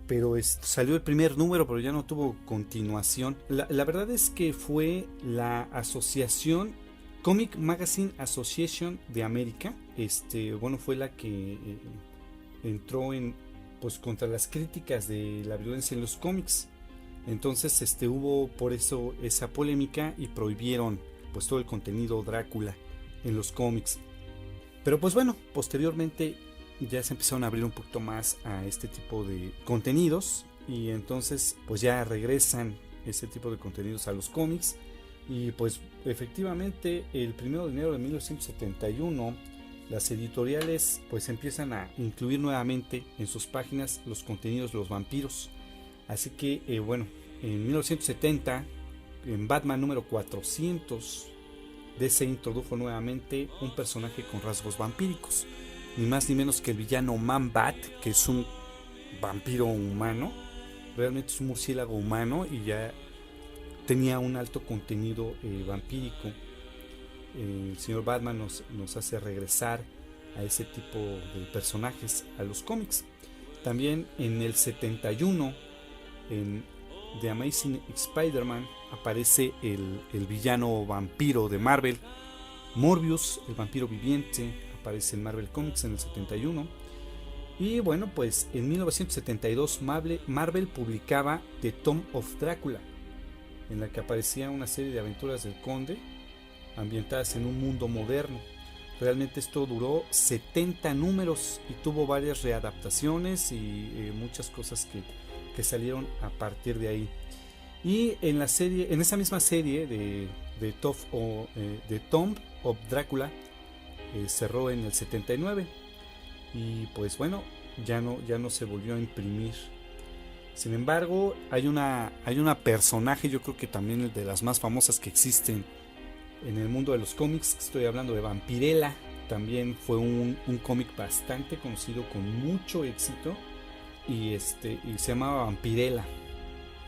pero salió el primer número, pero ya no tuvo continuación. La verdad es que fue la asociación Comic Magazine Association de América, fue la que entró pues contra las críticas de la violencia en los cómics. Entonces hubo por eso esa polémica y prohibieron pues todo el contenido Drácula en los cómics. Pero pues bueno, posteriormente ya se empezaron a abrir un poquito más a este tipo de contenidos y entonces pues ya regresan ese tipo de contenidos a los cómics. Y pues efectivamente el 1 de enero de 1971 las editoriales pues empiezan a incluir nuevamente en sus páginas los contenidos de los vampiros. Así que en 1970 en Batman número 400 DC introdujo nuevamente un personaje con rasgos vampíricos, ni más ni menos que el villano Man-Bat, que es un vampiro humano, realmente es un murciélago humano y ya tenía un alto contenido vampírico. El señor Batman nos hace regresar a ese tipo de personajes a los cómics. También en el 71 en The Amazing Spider-Man aparece el villano vampiro de Marvel, Morbius, el vampiro viviente, aparece en Marvel Comics en el 71. Y bueno, pues en 1972 Marvel publicaba The Tomb of Drácula, en la que aparecía una serie de aventuras del conde ambientadas en un mundo moderno. Realmente esto duró 70 números y tuvo varias readaptaciones y muchas cosas que salieron a partir de ahí. Y en esa misma serie de Tomb of Drácula cerró en el 79 y pues bueno, ya no se volvió a imprimir. Sin embargo, hay una personaje, yo creo que también de las más famosas que existen en el mundo de los cómics. Estoy hablando de Vampirella. También fue un cómic bastante conocido con mucho éxito y se llamaba Vampirella.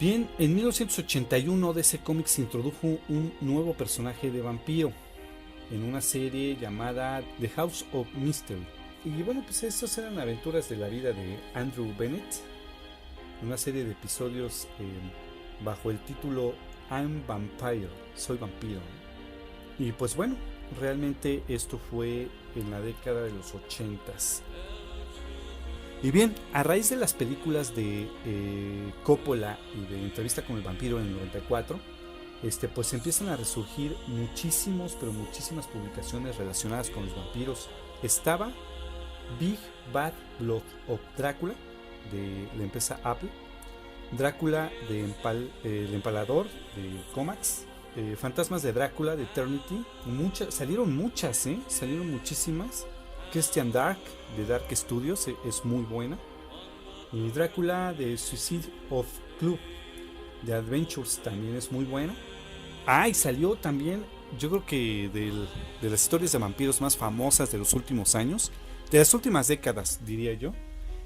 Bien, en 1981 DC Comics introdujo un nuevo personaje de vampiro en una serie llamada The House of Mystery. Y bueno, pues estas eran aventuras de la vida de Andrew Bennett, una serie de episodios bajo el título I'm Vampire, soy vampiro. Y pues bueno, realmente esto fue en la década de los 80s. Y bien, a raíz de las películas de Coppola y de Entrevista con el vampiro en el 94, pues empiezan a resurgir muchísimas publicaciones relacionadas con los vampiros. Estaba Big Bad Blood of Drácula de la empresa Apple, Drácula de El Empalador de Comax, Fantasmas de Drácula de Eternity, salieron muchísimas. Christian Dark de Dark Studios es muy buena, y Drácula de Suicide of Club de Adventures también es muy buena. Y salió también, yo creo que de las historias de vampiros más famosas de los últimos años, de las últimas décadas diría yo,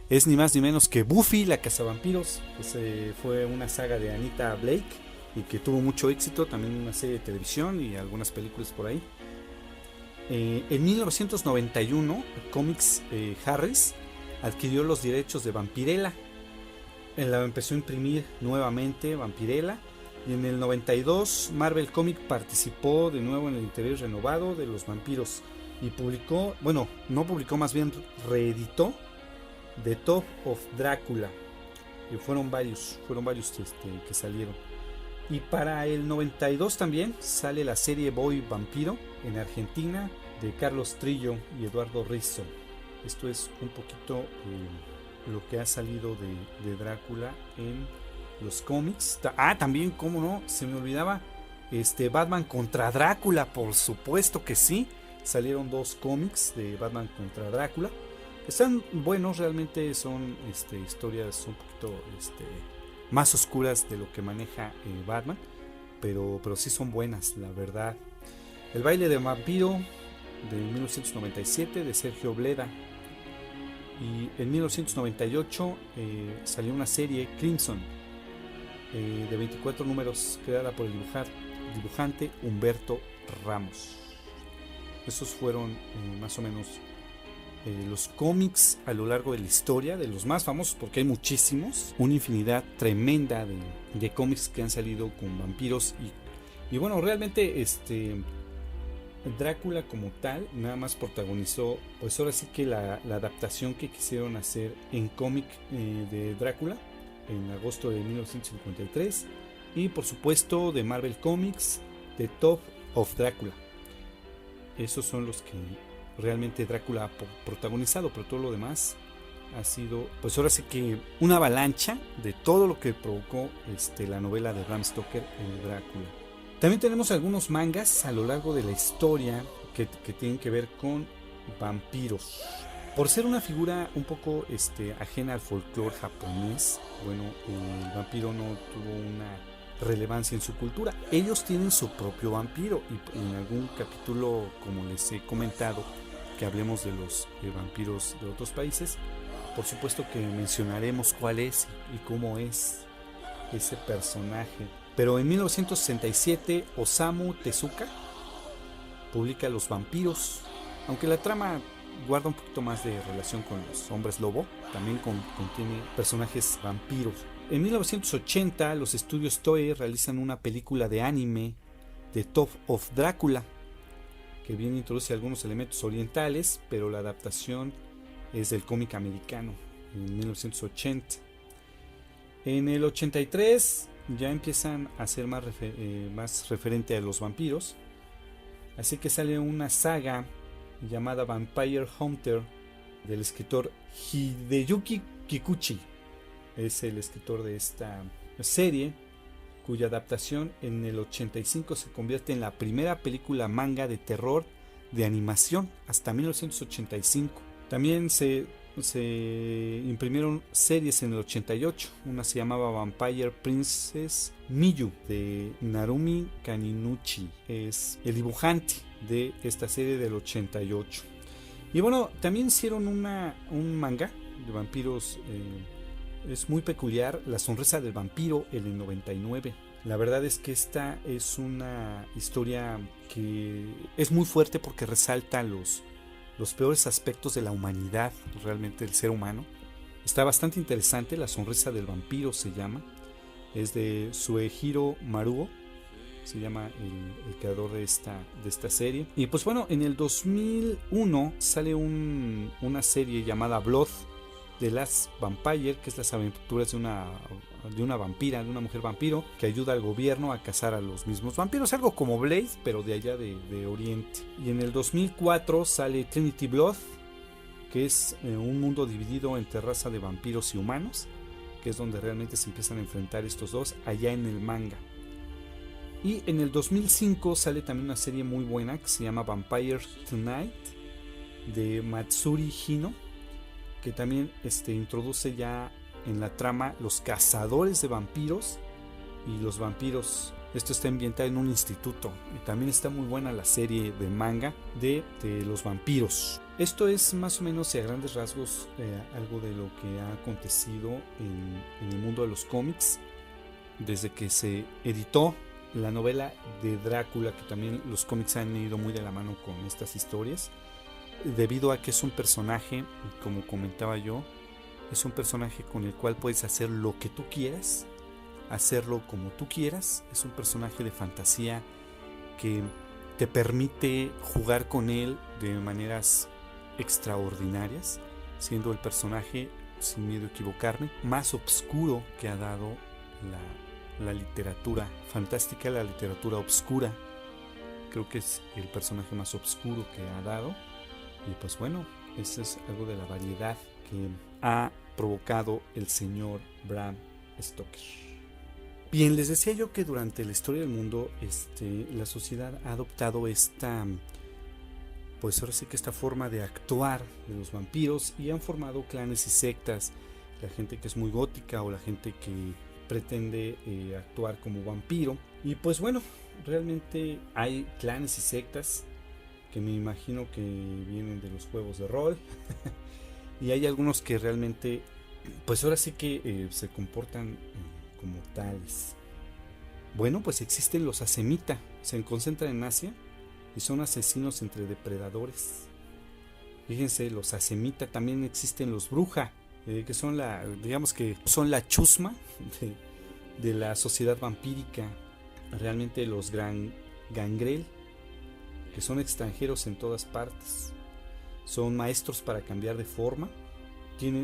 es ni más ni menos que Buffy la cazavampiros, que fue una saga de Anita Blake y que tuvo mucho éxito, también una serie de televisión y algunas películas por ahí. En 1991 Comics Harris adquirió los derechos de Vampirella, la empezó a imprimir nuevamente Vampirella, y en el 92 Marvel Comics participó de nuevo en el interés renovado de los vampiros, y publicó, bueno, no publicó, más bien reeditó The Top of Drácula. Y fueron varios que salieron. Y para el 92 también sale la serie Boy Vampiro en Argentina de Carlos Trillo y Eduardo Rizzo. Esto es un poquito lo que ha salido de Drácula en los cómics. También, cómo no, se me olvidaba, Batman contra Drácula, por supuesto que sí. Salieron 2 cómics de Batman contra Drácula. Están buenos, realmente son historias un poquito más oscuras de lo que maneja Batman, pero sí son buenas, la verdad. El baile de vampiro de 1997 de Sergio Bleda. Y en 1998 salió una serie, Crimson, de 24 números, creada por el dibujante Humberto Ramos. Esos fueron más o menos los cómics a lo largo de la historia, de los más famosos, porque hay muchísimos, una infinidad tremenda de cómics que han salido con vampiros. Y bueno, realmente Drácula como tal nada más protagonizó, pues ahora sí que la adaptación que quisieron hacer en cómic de Drácula en agosto de 1953, y por supuesto de Marvel Comics, The Top of Drácula. Esos son los que realmente Drácula ha protagonizado, pero todo lo demás ha sido, pues ahora sí que una avalancha de todo lo que provocó la novela de Bram Stoker en Drácula. También tenemos algunos mangas a lo largo de la historia que tienen que ver con vampiros. Por ser una figura un poco ajena al folclore japonés, bueno, el vampiro no tuvo una relevancia en su cultura. Ellos tienen su propio vampiro, y en algún capítulo, como les he comentado, que hablemos de los vampiros de otros países, por supuesto que mencionaremos cuál es y cómo es ese personaje. Pero en 1967 Osamu Tezuka publica Los vampiros, aunque la trama guarda un poquito más de relación con los hombres lobo, también contiene personajes vampiros. En 1980 los estudios Toei realizan una película de anime de Top of Drácula, que bien introduce algunos elementos orientales, pero la adaptación es del cómic americano en 1980. En el 83 ya empiezan a ser más referente a los vampiros, así que sale una saga llamada Vampire Hunter del escritor Hideyuki Kikuchi. Es el escritor de esta serie, cuya adaptación en el 85 se convierte en la primera película manga de terror de animación hasta 1985. También se imprimieron series en el 88. Una se llamaba Vampire Princess Miyu de Narumi Kaninuchi. Es el dibujante de esta serie del 88. Y bueno, también hicieron un manga de vampiros. Es muy peculiar, La sonrisa del vampiro, en el 99. La verdad es que esta es una historia que es muy fuerte porque resalta los peores aspectos de la humanidad, realmente del ser humano. Está bastante interesante. La sonrisa del vampiro se llama. Es de Suehiro Maruo, se llama el creador de esta serie. Y pues bueno, en el 2001 sale una serie llamada Blood The Last Vampire, que es las aventuras de una vampira, de una mujer vampiro que ayuda al gobierno a cazar a los mismos vampiros, algo como Blade, pero de allá de Oriente. Y en el 2004 sale Trinity Blood, que es un mundo dividido entre raza de vampiros y humanos, que es donde realmente se empiezan a enfrentar estos dos allá en el manga. Y en el 2005 sale también una serie muy buena que se llama Vampire Tonight de Matsuri Hino, que también introduce ya en la trama los cazadores de vampiros y los vampiros. Esto está ambientado en un instituto, y también está muy buena la serie de manga de los vampiros. Esto es más o menos y a grandes rasgos algo de lo que ha acontecido en el mundo de los cómics desde que se editó la novela de Drácula, que también los cómics han ido muy de la mano con estas historias, debido a que es un personaje, como comentaba yo, es un personaje con el cual puedes hacer lo que tú quieras, hacerlo como tú quieras. Es un personaje de fantasía que te permite jugar con él de maneras extraordinarias, siendo el personaje, sin miedo a equivocarme, más oscuro que ha dado la literatura fantástica, la literatura obscura. Creo que es el personaje más oscuro que ha dado. Y pues bueno, eso es algo de la variedad que ha provocado el señor Bram Stoker. Bien, les decía yo que durante la historia del mundo la sociedad ha adoptado pues ahora sí que esta forma de actuar de los vampiros, y han formado clanes y sectas. La gente que es muy gótica o la gente que pretende actuar como vampiro. Y pues bueno, realmente hay clanes y sectas que me imagino que vienen de los juegos de rol. Y hay algunos que realmente, pues ahora sí que se comportan como tales. Bueno, pues existen los Asemita, se concentran en Asia y son asesinos entre depredadores. Fíjense, los Asemita. También existen los Bruja, que son digamos que son la chusma de la sociedad vampírica. Realmente los Gangrel, que son extranjeros en todas partes, son maestros para cambiar de forma.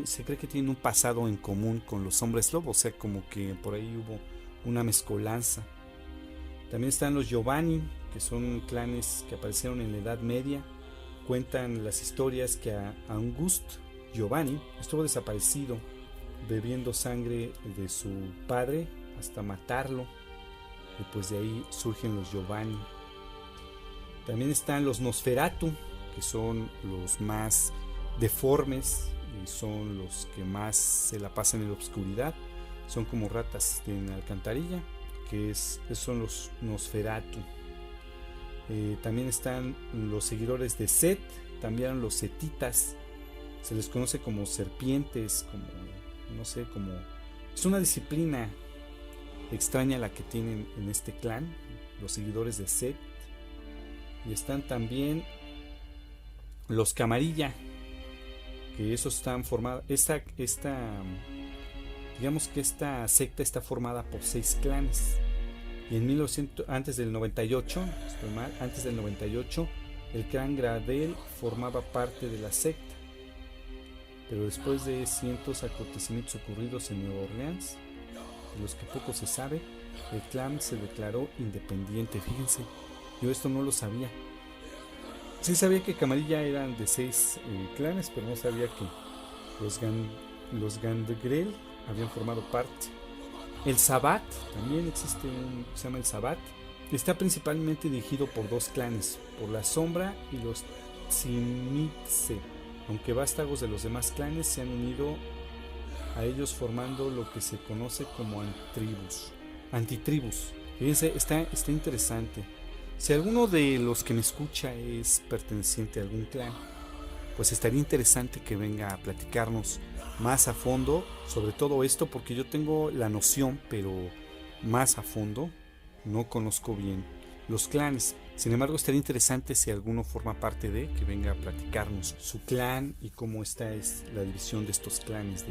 Se cree que tienen un pasado en común con los hombres lobo, o sea, como que por ahí hubo una mezcolanza. También están los Giovanni, que son clanes que aparecieron en la Edad Media. Cuentan las historias que Auguste Giovanni estuvo desaparecido, bebiendo sangre de su padre hasta matarlo, y pues de ahí surgen los Giovanni. También están los Nosferatu, que son los más deformes y son los que más se la pasan en la oscuridad. Son como ratas en alcantarilla, esos son los Nosferatu. También están los seguidores de Set, también los Setitas. Se les conoce como serpientes, como no sé, como es una disciplina extraña la que tienen en este clan, los seguidores de Set. Y están también los Camarilla, que esos están formados. Digamos que esta secta está formada por 6 clanes. Y en 1900, antes del 98, el clan Gradel formaba parte de la secta. Pero después de cientos acontecimientos ocurridos en Nueva Orleans, de los que poco se sabe, el clan se declaró independiente. Fíjense, yo esto no lo sabía. Sí sabía que Camarilla eran de 6 clanes, pero no sabía que los Gangrel habían formado parte. El Sabbat, también existe se llama el Sabbat. Está principalmente dirigido por 2 clanes, por la Sombra y los Tzimitze. Aunque vástagos de los demás clanes se han unido a ellos formando lo que se conoce como antitribus. Fíjense, está interesante. Si alguno de los que me escucha es perteneciente a algún clan, pues estaría interesante que venga a platicarnos más a fondo sobre todo esto, porque yo tengo la noción, pero más a fondo no conozco bien los clanes. Sin embargo, estaría interesante si alguno forma parte que venga a platicarnos su clan y cómo es la división de estos clanes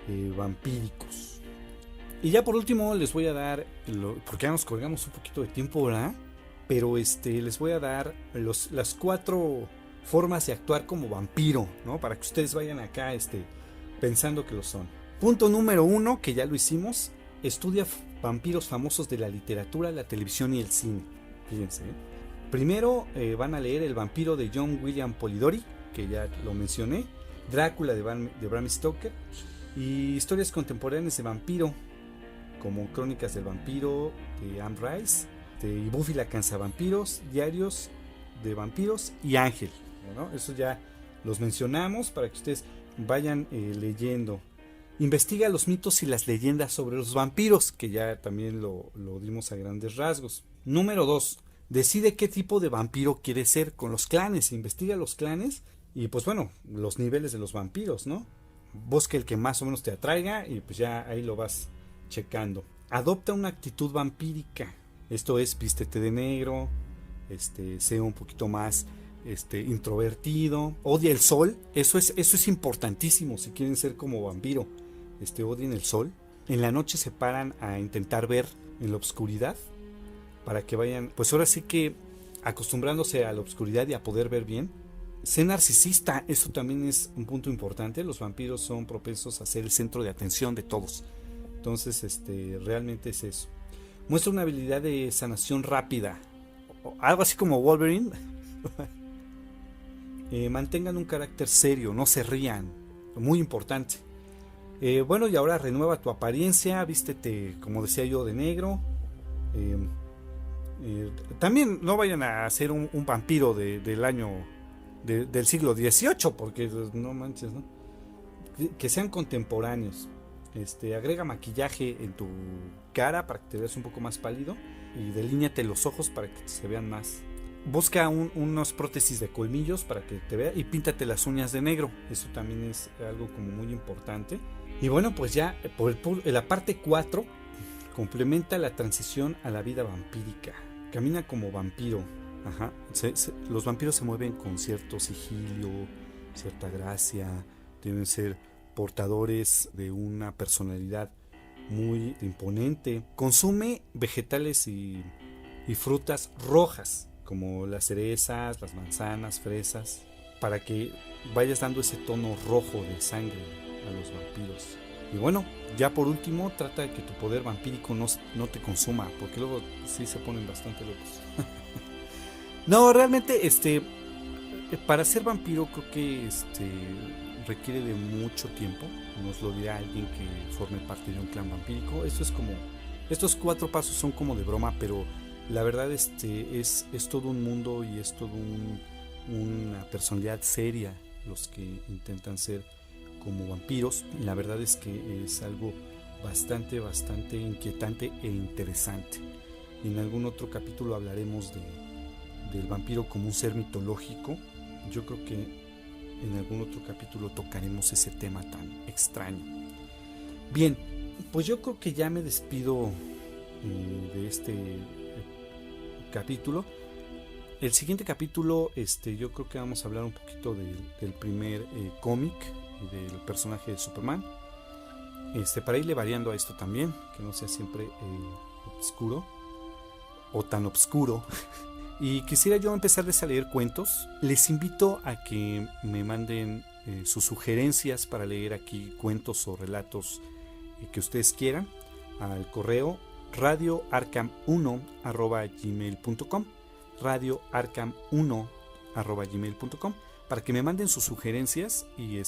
de vampíricos. Y ya por último les voy a dar, porque ya nos colgamos un poquito de tiempo, ¿verdad? Pero les voy a dar las 4 formas de actuar como vampiro, ¿no? Para que ustedes vayan acá pensando que lo son. Punto número 1, que ya lo hicimos: estudia vampiros famosos de la literatura, la televisión y el cine. Fíjense, primero van a leer El vampiro de John William Polidori, que ya lo mencioné, Drácula de Bram Stoker, y historias contemporáneas de vampiro, como Crónicas del vampiro de Anne Rice, y Buffy la cazavampiros, Diarios de vampiros y Ángel, ¿no? Eso ya los mencionamos para que ustedes vayan leyendo. Investiga los mitos y las leyendas sobre los vampiros, que ya también lo dimos a grandes rasgos. Número 2, decide qué tipo de vampiro quieres ser con los clanes. Investiga los clanes y pues bueno, los niveles de los vampiros, ¿no? Busca el que más o menos te atraiga y pues ya ahí lo vas checando. Adopta una actitud vampírica. Esto es, vístete de negro, sea un poquito más introvertido, odia el sol. Eso es importantísimo si quieren ser como vampiro. Odien el sol. En la noche se paran a intentar ver en la oscuridad para que vayan, pues ahora sí que acostumbrándose a la oscuridad y a poder ver bien. Ser narcisista, eso también es un punto importante. Los vampiros son propensos a ser el centro de atención de todos. Entonces, realmente es eso. Muestra una habilidad de sanación rápida, algo así como Wolverine. Mantengan un carácter serio, no se rían, muy importante. Bueno, y ahora renueva tu apariencia, vístete, como decía yo, de negro. También no vayan a ser un vampiro del año del siglo XVIII, porque no manches, ¿no? Que sean contemporáneos. Agrega maquillaje en tu cara para que te veas un poco más pálido y delíñate los ojos para que se vean más. Busca unos prótesis de colmillos para que te vea y píntate las uñas de negro. Eso también es algo como muy importante. Y bueno, pues ya la parte 4 complementa la transición a la vida vampírica. Camina como vampiro. Ajá. Los vampiros se mueven con cierto sigilio, cierta gracia. Deben ser portadores de una personalidad muy imponente. Consume vegetales y frutas rojas, como las cerezas, las manzanas, fresas, para que vayas dando ese tono rojo de sangre a los vampiros. Y bueno, ya por último, trata de que tu poder vampírico no te consuma, porque luego sí se ponen bastante locos. No, realmente, para ser vampiro creo que requiere de mucho tiempo. Nos lo dirá alguien que forme parte de un clan vampírico. Estos 4 pasos son como de broma, pero la verdad es todo un mundo y es todo una personalidad seria los que intentan ser como vampiros. La verdad es que es algo bastante inquietante e interesante. En algún otro capítulo hablaremos del vampiro como un ser mitológico. Yo creo que en algún otro capítulo tocaremos ese tema tan extraño. Bien, pues yo creo que ya me despido de este capítulo. El siguiente capítulo, yo creo que vamos a hablar un poquito del primer cómic y del personaje de Superman. Para irle variando a esto también, que no sea siempre obscuro o tan obscuro. Y quisiera yo empezarles a leer cuentos. Les invito a que me manden sus sugerencias para leer aquí cuentos o relatos que ustedes quieran al correo radioarkham1@gmail.com radioarkham1@gmail.com para que me manden sus sugerencias y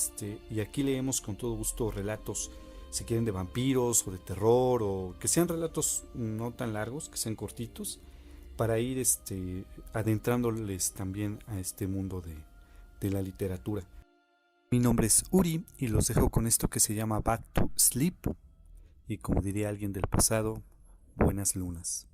aquí leemos con todo gusto relatos, si quieren, de vampiros o de terror, o que sean relatos no tan largos, que sean cortitos, para ir adentrándoles también a este mundo de la literatura. Mi nombre es Uri y los dejo con esto que se llama Back to Sleep, y como diría alguien del pasado, buenas lunas.